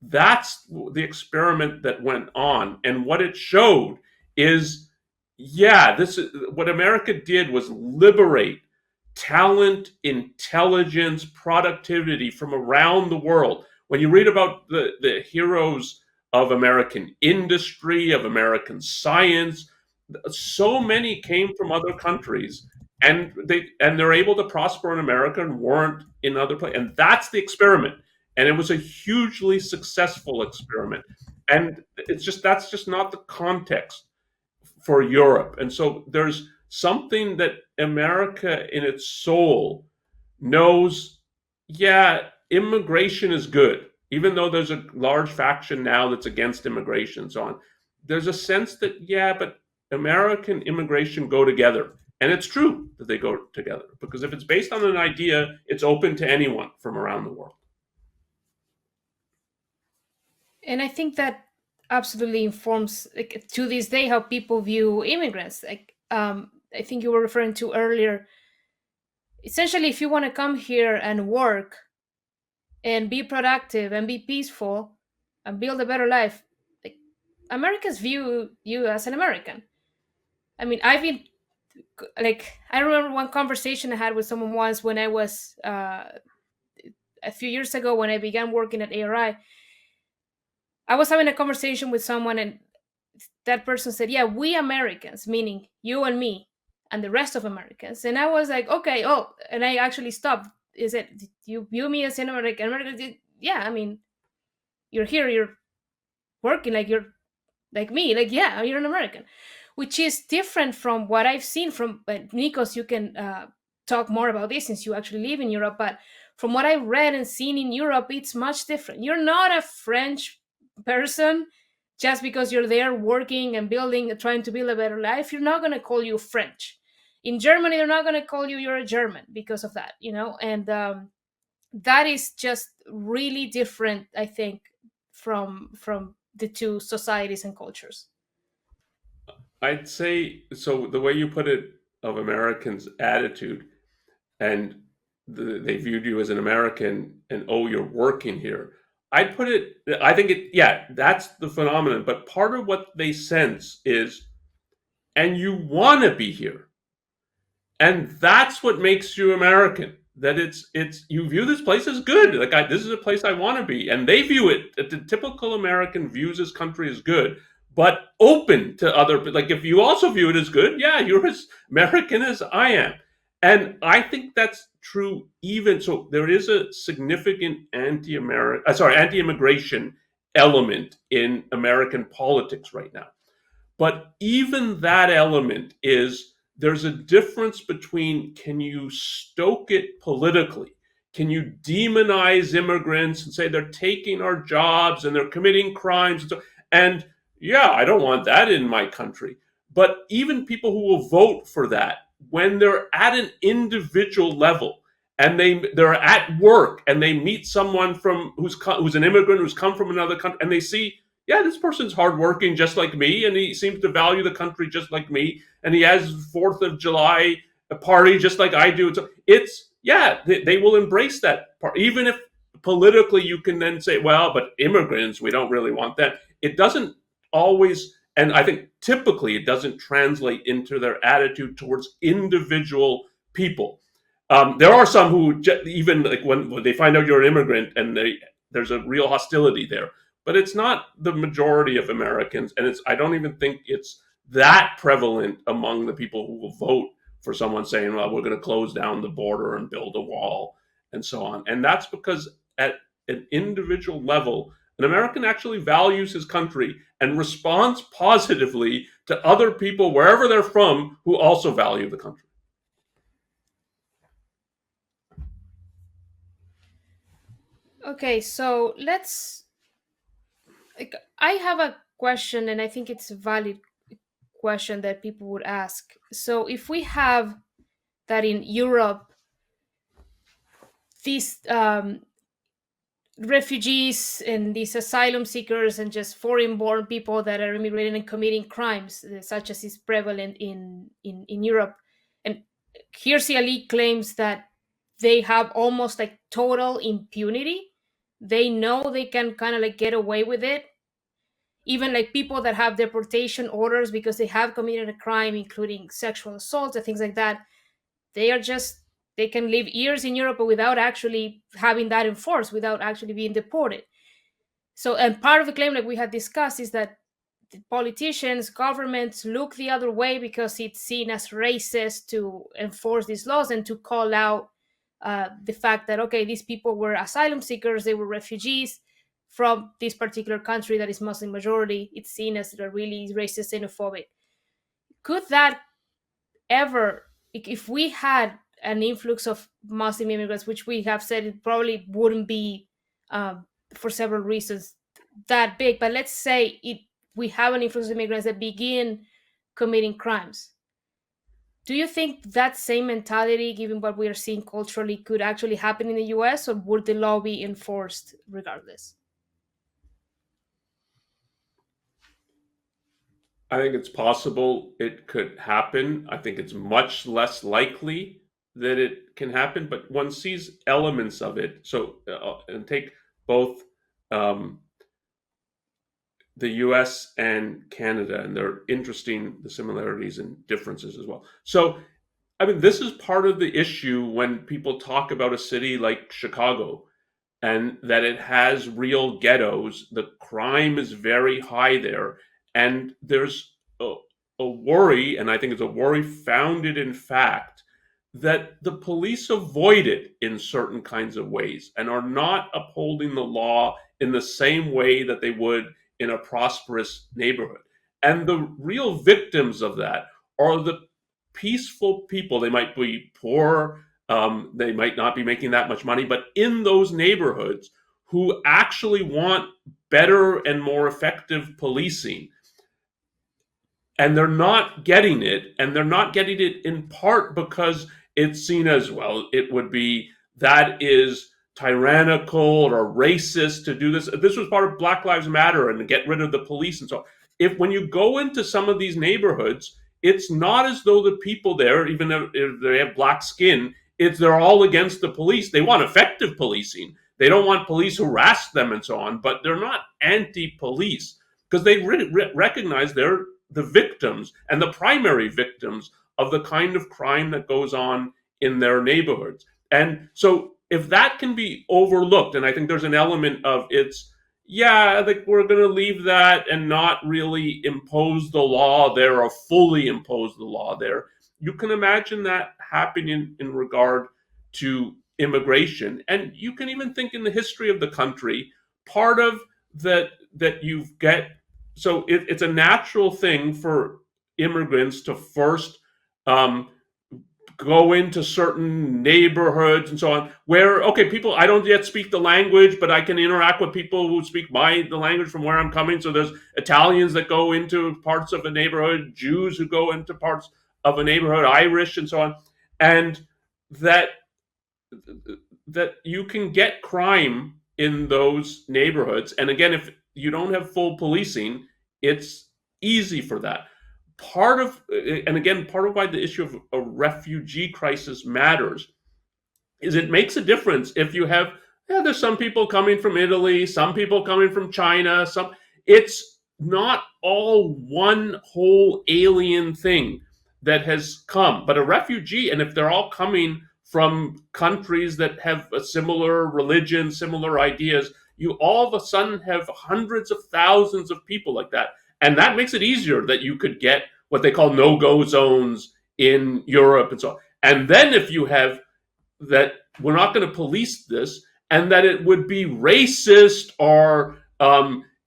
that's the experiment that went on. And what it showed is, yeah, what America did was liberate talent, intelligence, productivity from around the world. When you read about the heroes of American industry, of American science, so many came from other countries, and they're able to prosper in America and weren't in other places. And that's the experiment. And it was a hugely successful experiment. And that's just not the context for Europe. And so there's something that America in its soul knows, yeah, immigration is good. Even though there's a large faction now that's against immigration and so on, there's a sense that, yeah, but American immigration go together. And it's true that they go together, because if it's based on an idea, it's open to anyone from around the world. And I think that absolutely informs, like, to this day, how people view immigrants. Like, I think you were referring to earlier. Essentially, if you want to come here and work and be productive and be peaceful and build a better life, like, Americans view you as an American. I mean, I've been like, I remember one conversation I had with someone once when I was a few years ago when I began working at ARI. I was having a conversation with someone, and that person said, "Yeah, we Americans, meaning you and me and the rest of Americans." And I was like, "Okay, oh," and I actually stopped. Is it, "Do you view me as an American?" Yeah, I mean, you're here, you're working, like, you're like me, like, yeah, you're an American, which is different from what I've seen from Nikos. You can talk more about this since you actually live in Europe, but from what I've read and seen in Europe, it's much different. You're not a French person just because you're there working and building, trying to build a better life. You're not going to call you French. In Germany, they're not going to call you you're a German because of that, and that is just really different, I think, from the two societies and cultures. I'd say so. The way you put it, of Americans' attitude, and they viewed you as an American, and oh, you're working here. I'd put it. I think it. Yeah, that's the phenomenon. But part of what they sense is, and you want to be here, and that's what makes you American. That it's you view this place as good. Like, this is a place I want to be, and they view it. The typical American views this country as good, but open to other. Like, if you also view it as good, yeah, you're as American as I am, and I think that's true. Even so, there is a significant anti-immigration element in American politics right now. But even that element is, there's a difference between, can you stoke it politically? Can you demonize immigrants and say they're taking our jobs and they're committing crimes? And yeah, I don't want that in my country. But even people who will vote for that, when they're at an individual level and they're at work and they meet someone who's an immigrant who's come from another country, and they see, yeah, this person's hardworking just like me, and he seems to value the country just like me, and he has 4th of July a party just like I do. So it's, yeah, they will embrace that part, even if politically you can then say, well, but immigrants, we don't really want that. It doesn't always, and I think typically it doesn't translate into their attitude towards individual people. There are some who even like when they find out you're an immigrant, and there's a real hostility there, but it's not the majority of Americans, and I don't even think it's that prevalent among the people who will vote for someone saying, well, we're going to close down the border and build a wall and so on. And that's because at an individual level, an American actually values his country and responds positively to other people wherever they're from who also value the country. Okay, so I have a question, and I think it's a valid question that people would ask. So if we have that in Europe, these refugees and these asylum seekers and just foreign-born people that are immigrating and committing crimes, such as is prevalent in Europe, and Hirsi Ali claims that they have almost like total impunity. They know they can kind of like get away with it. Even like people that have deportation orders because they have committed a crime, including sexual assault and things like that, they are just they can live years in Europe without actually having that enforced, without actually being deported. So, and part of the claim, like we had discussed, is that politicians, governments look the other way because it's seen as racist to enforce these laws and to call out the fact that, okay, these people were asylum seekers, they were refugees from this particular country that is Muslim majority. It's seen as a really racist, xenophobic. Could that ever, if we had an influx of Muslim immigrants, which we have said it probably wouldn't be, for several reasons, that big, but let's say we have an influx of immigrants that begin committing crimes. Do you think that same mentality, given what we are seeing culturally, could actually happen in the US, or would the law be enforced regardless? I think it's possible it could happen. I think it's much less likely that it can happen, but one sees elements of it. So, and take both the US and Canada, and they're interesting, the similarities and differences as well. So, I mean, this is part of the issue when people talk about a city like Chicago and that it has real ghettos. The crime is very high there. And there's a worry, and I think it's a worry founded in fact, that the police avoid it in certain kinds of ways and are not upholding the law in the same way that they would in a prosperous neighborhood. And the real victims of that are the peaceful people. They might be poor, they might not be making that much money, but in those neighborhoods who actually want better and more effective policing. And they're not getting it. And they're not getting it in part because it's seen as, well, it would be, that is tyrannical or racist to do this. This was part of Black Lives Matter and to get rid of the police and so on. If when you go into some of these neighborhoods, it's not as though the people there, even if they have black skin, they're all against the police. They want effective policing. They don't want police who harass them and so on, but they're not anti-police because they recognize they're the victims and the primary victims of the kind of crime that goes on in their neighborhoods. And so if that can be overlooked, and I think there's an element of I think we're going to leave that and not really impose the law there or fully impose the law there. You can imagine that happening in regard to immigration. And you can even think in the history of the country, part of that you get, so it's a natural thing for immigrants to first go into certain neighborhoods and so on, where, okay, people, I don't yet speak the language, but I can interact with people who speak the language from where I'm coming. So there's Italians that go into parts of a neighborhood, Jews who go into parts of a neighborhood, Irish and so on. And that you can get crime in those neighborhoods. And again, if you don't have full policing, it's easy for that. Part of why the issue of a refugee crisis matters is it makes a difference if you have, there's some people coming from Italy, some people coming from China, it's not all one whole alien thing that has come, but a refugee, and if they're all coming from countries that have a similar religion, similar ideas, you all of a sudden have hundreds of thousands of people like that. And that makes it easier that you could get what they call no-go zones in Europe and so on. And then if you have that, we're not going to police this, and that it would be racist or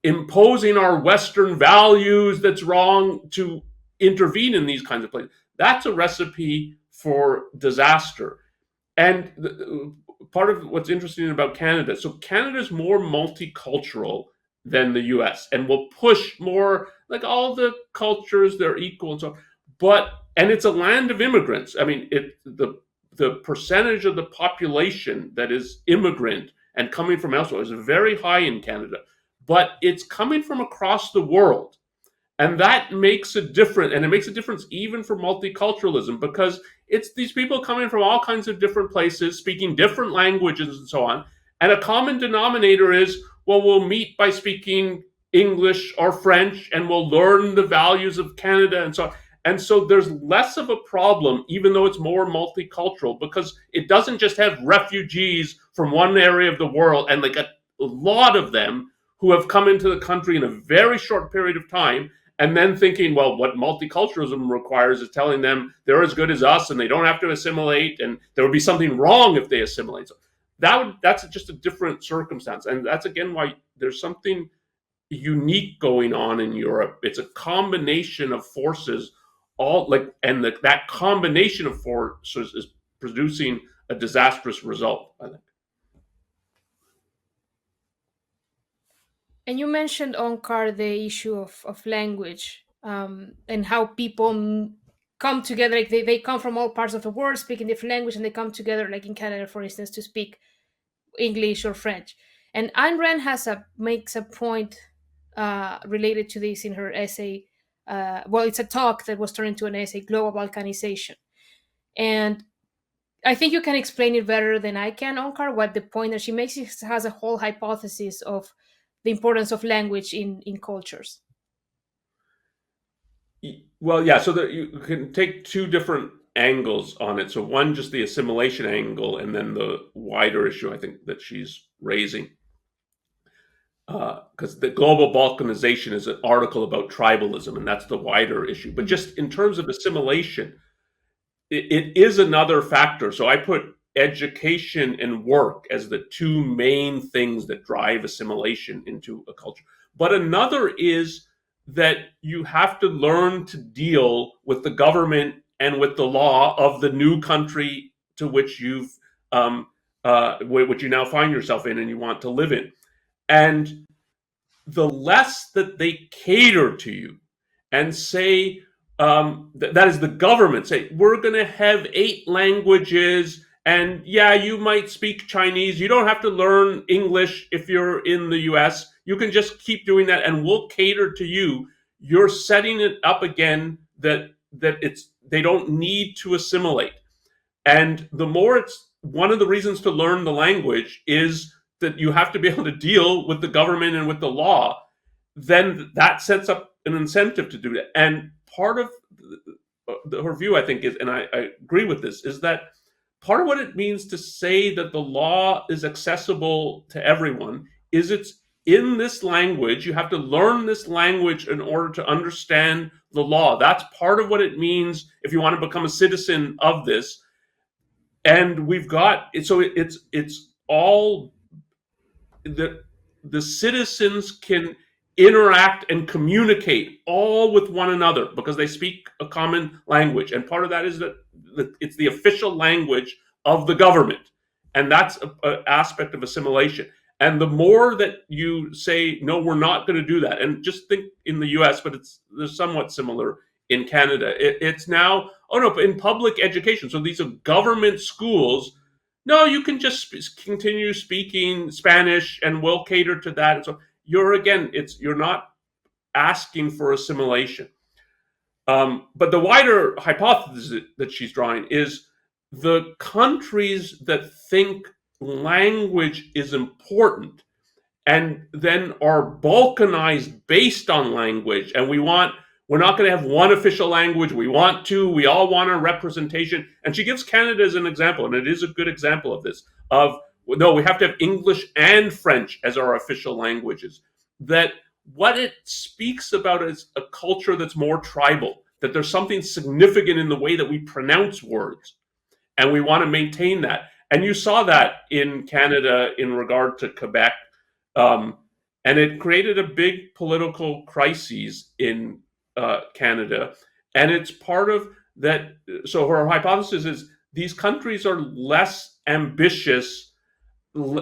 imposing our Western values that's wrong to intervene in these kinds of places, that's a recipe for disaster. And part of what's interesting about Canada, so Canada's more multicultural than the US and will push more, like all the cultures, they're equal and so on. And it's a land of immigrants. I mean, the percentage of the population that is immigrant and coming from elsewhere is very high in Canada, but it's coming from across the world. And that makes a difference, and it makes a difference even for multiculturalism, because it's these people coming from all kinds of different places, speaking different languages and so on. And a common denominator is, well, we'll meet by speaking English or French, and we'll learn the values of Canada and so on. And so there's less of a problem, even though it's more multicultural, because it doesn't just have refugees from one area of the world and like a lot of them who have come into the country in a very short period of time, and then thinking, well, what multiculturalism requires is telling them they're as good as us and they don't have to assimilate, and there would be something wrong if they assimilate. So that's just a different circumstance, and that's again why there's something unique going on in Europe. It's a combination of forces, that combination of forces is producing a disastrous result, I think. And you mentioned, Onkar, the issue of language, and how people come together. Like they come from all parts of the world speaking different language, and they come together, like in Canada, for instance, to speak English or French. And Ayn Rand makes a point related to this in her essay. Well, it's a talk that was turned into an essay, Global Balkanization. And I think you can explain it better than I can, Onkar, what the point that she makes has a whole hypothesis of the importance of language in cultures. Well, yeah, so that you can take two different angles on it. So one, just the assimilation angle, and then the wider issue I think that she's raising. Because the global balkanization is an article about tribalism, and that's the wider issue. But just in terms of assimilation, it is another factor. So I put education and work as the two main things that drive assimilation into a culture. But another is that you have to learn to deal with the government and with the law of the new country to which which you now find yourself in and you want to live in. And the less that they cater to you and say, that is the government say, we're going to have 8 languages, and yeah, you might speak Chinese. You don't have to learn English if you're in the US. You can just keep doing that and we'll cater to you. You're setting it up again that they don't need to assimilate. And the more it's one of the reasons to learn the language is that you have to be able to deal with the government and with the law, then that sets up an incentive to do that. And part of her view, I think, is, and I agree with this, is that part of what it means to say that the law is accessible to everyone is it's in this language. You have to learn this language in order to understand the law. That's part of what it means if you want to become a citizen of this. And we've got it, so it's all the citizens can interact and communicate all with one another because they speak a common language, and part of that is that it's the official language of the government, and that's an aspect of assimilation. And the more that you say, no, we're not going to do that, and just think in the US, but they're somewhat similar in Canada. It's now, oh no, but in public education, so these are government schools. No, you can just continue speaking Spanish, and we'll cater to that. And so you're not asking for assimilation. But the wider hypothesis that she's drawing is the countries that think language is important and then are balkanized based on language, and we're not going to have one official language. We all want a representation. And she gives Canada as an example, and it is a good example of this, of, no, we have to have English and French as our official languages. That what it speaks about is a culture that's more tribal, that there's something significant in the way that we pronounce words, and we want to maintain that. And you saw that in Canada in regard to Quebec, and it created a big political crisis in Canada, and it's part of that. So her hypothesis is these countries are less ambitious,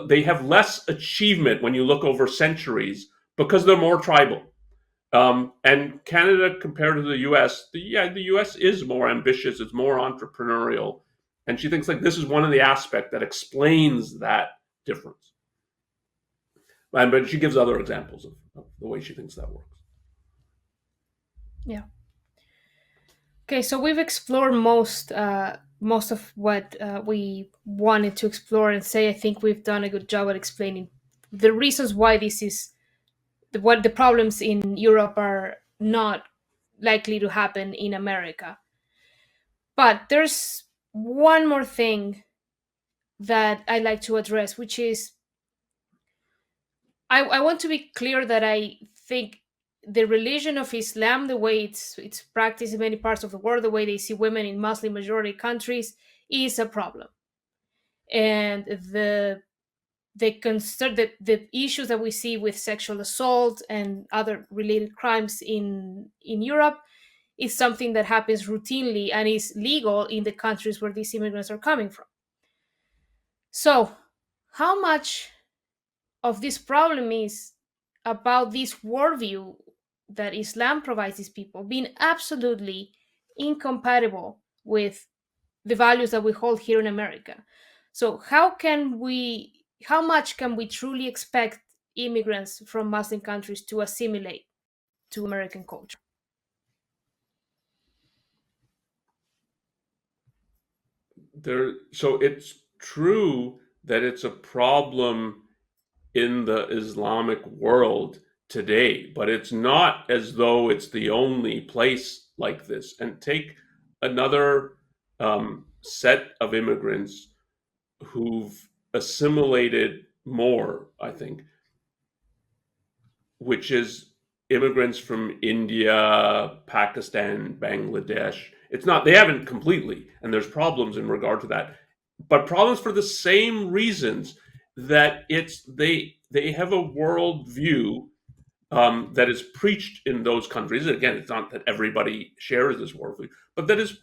they have less achievement when you look over centuries because they're more tribal. And Canada, compared to the US, the US is more ambitious, it's more entrepreneurial, and she thinks like this is one of the aspects that explains that difference. But she gives other examples of the way she thinks that works. Yeah. Okay, so we've explored most of what we wanted to explore and say. I think we've done a good job at explaining the reasons why this is what the problems in Europe are not likely to happen in America. But there's one more thing that I like to address, which is I want to be clear that I think the religion of Islam, the way it's practiced in many parts of the world, the way they see women in Muslim majority countries, is a problem. And the issues that we see with sexual assault and other related crimes in Europe is something that happens routinely and is legal in the countries where these immigrants are coming from. So, how much of this problem is about this worldview that Islam provides these people being absolutely incompatible with the values that we hold here in America? So how much can we truly expect immigrants from Muslim countries to assimilate to American culture? So it's true that it's a problem in the Islamic world today, but it's not as though it's the only place like this. And take another set of immigrants who've assimilated more, I think, which is immigrants from India, Pakistan, Bangladesh. It's not, they haven't completely, and there's problems in regard to that, but problems for the same reasons that they have a worldview that is preached in those countries. Again, it's not that everybody shares this worldview, but that is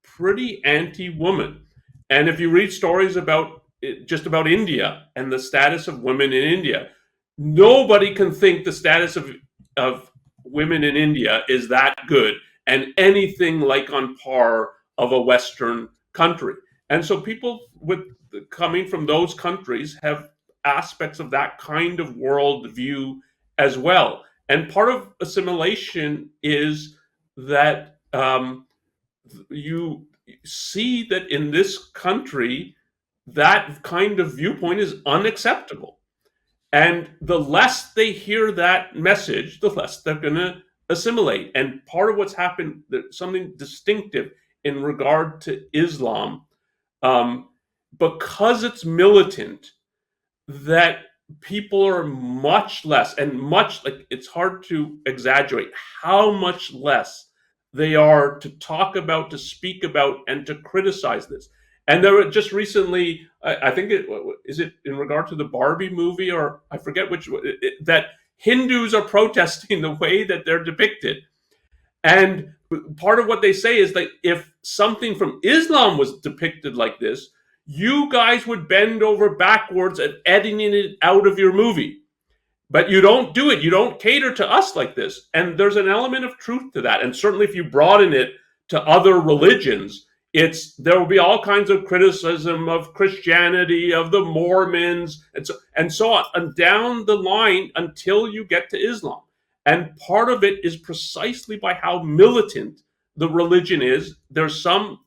pretty anti-woman. And if you read stories about just about India and the status of women in India, nobody can think the status of women in India is that good and anything like on par of a Western country. And so people with coming from those countries have aspects of that kind of worldview as well. And part of assimilation is that you see that in this country, that kind of viewpoint is unacceptable. And the less they hear that message, the less they're going to assimilate. And part of what's happened, something distinctive in regard to Islam, because it's militant, that people are much less, and much, like, it's hard to exaggerate how much less they are to talk about, to speak about, and to criticize this. And there were just recently, I think is it in regard to the Barbie movie, or I forget which, that Hindus are protesting the way that they're depicted. And part of what they say is that if something from Islam was depicted like this, you guys would bend over backwards at editing it out of your movie. But you don't do it. You don't cater to us like this. And there's an element of truth to that. And certainly if you broaden it to other religions, there will be all kinds of criticism of Christianity, of the Mormons, and so on, and down the line until you get to Islam. And part of it is precisely by how militant the religion is. There's some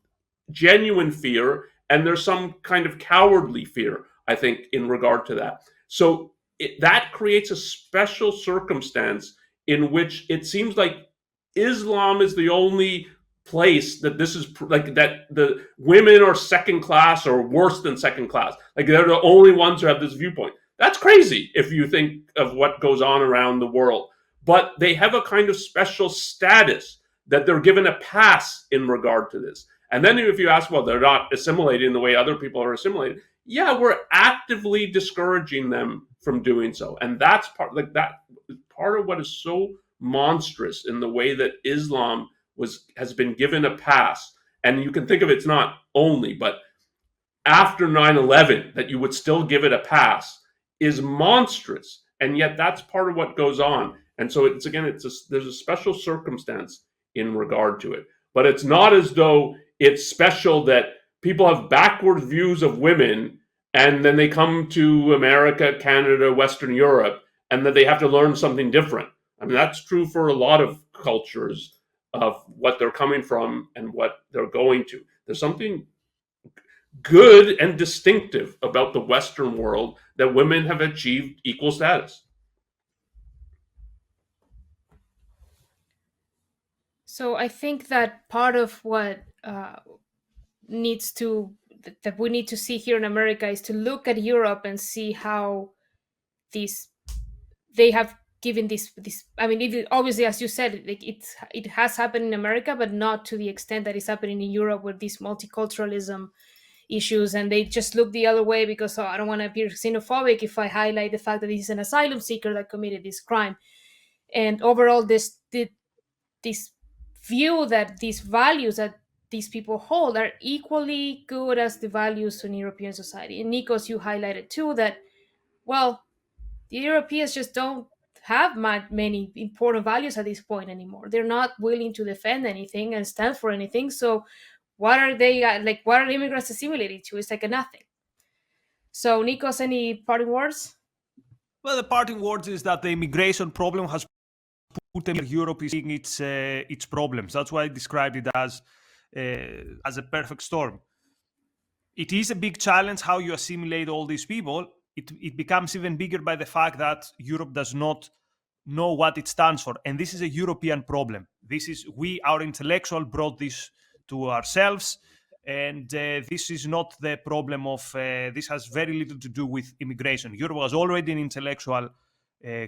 genuine fear, and there's some kind of cowardly fear, I think, in regard to that. So that creates a special circumstance in which it seems like Islam is the only place that this is like, that the women are second class or worse than second class. Like, they're the only ones who have this viewpoint. That's crazy if you think of what goes on around the world. But they have a kind of special status that they're given a pass in regard to this. And then if you ask, well, they're not assimilating the way other people are assimilated. Yeah, we're actively discouraging them from doing so. And that's part of what is so monstrous in the way that Islam has been given a pass. And you can think of it's not only, but after 9/11, that you would still give it a pass is monstrous. And yet that's part of what goes on. And so there's a special circumstance in regard to it. But it's not as though it's special that people have backward views of women and then they come to America, Canada, Western Europe, and that they have to learn something different. I mean, that's true for a lot of cultures of what they're coming from and what they're going to. There's something good and distinctive about the Western world that women have achieved equal status. So I think that part of what needs to that we need to see here in America is to look at Europe and see how these they have given this. I mean, obviously, as you said, like it has happened in America, but not to the extent that is happening in Europe with this multiculturalism issues, and they just look the other way because, oh, I don't want to appear xenophobic if I highlight the fact that he's an asylum seeker that committed this crime. And overall, this view that these values that these people hold are equally good as the values in European society. And Nikos, you highlighted too that, well, the Europeans just don't have many important values at this point anymore. They're not willing to defend anything and stand for anything. So what are they like? What are immigrants assimilated to? It's like a nothing. So Nikos, any parting words? Well, the parting words is that the immigration problem has put Europe is seeing its problems. That's why I described it as a perfect storm. It is a big challenge how you assimilate all these people. It becomes even bigger by the fact that Europe does not know what it stands for, and this is a European problem. This is we, our intellectual, brought this to ourselves, and this is not the problem of. This has very little to do with immigration. Europe was already in intellectual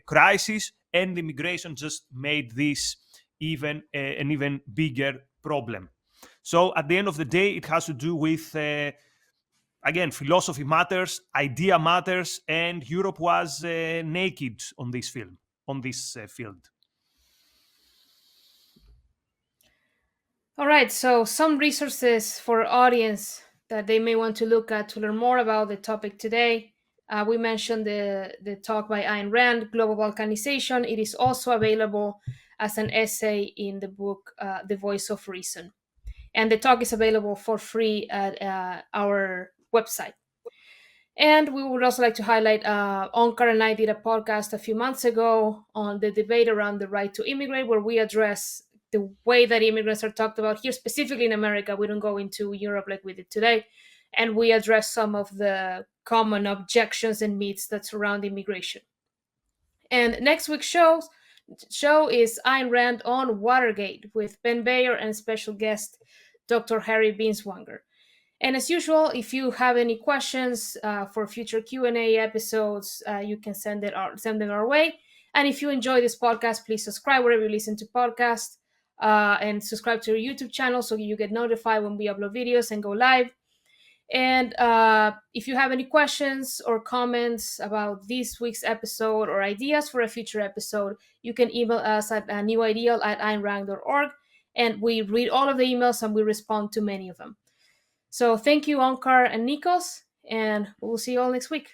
crisis, and immigration just made this even an even bigger problem. So at the end of the day, it has to do with again, philosophy matters, idea matters, and Europe was naked on this field. All right, so some resources for audience that they may want to look at to learn more about the topic today. We mentioned the talk by Ayn Rand, Global Balkanization. It is also available as an essay in the book The Voice of Reason. And the talk is available for free at our website. And we would also like to highlight Onkar and I did a podcast a few months ago on the debate around the right to immigrate, where we address the way that immigrants are talked about here, specifically in America. We don't go into Europe like we did today. And we address some of the common objections and myths that surround immigration. And next week's show is Ayn Rand on Watergate with Ben Bayer and special guest Dr. Harry Binswanger. And as usual, if you have any questions for future Q&A episodes, you can send them our way. And if you enjoy this podcast, please subscribe wherever you listen to podcasts and subscribe to our YouTube channel so you get notified when we upload videos and go live. And if you have any questions or comments about this week's episode or ideas for a future episode, you can email us at newideal@aynrand.org. And we read all of the emails and we respond to many of them. So thank you, Onkar and Nikos, and we'll see you all next week.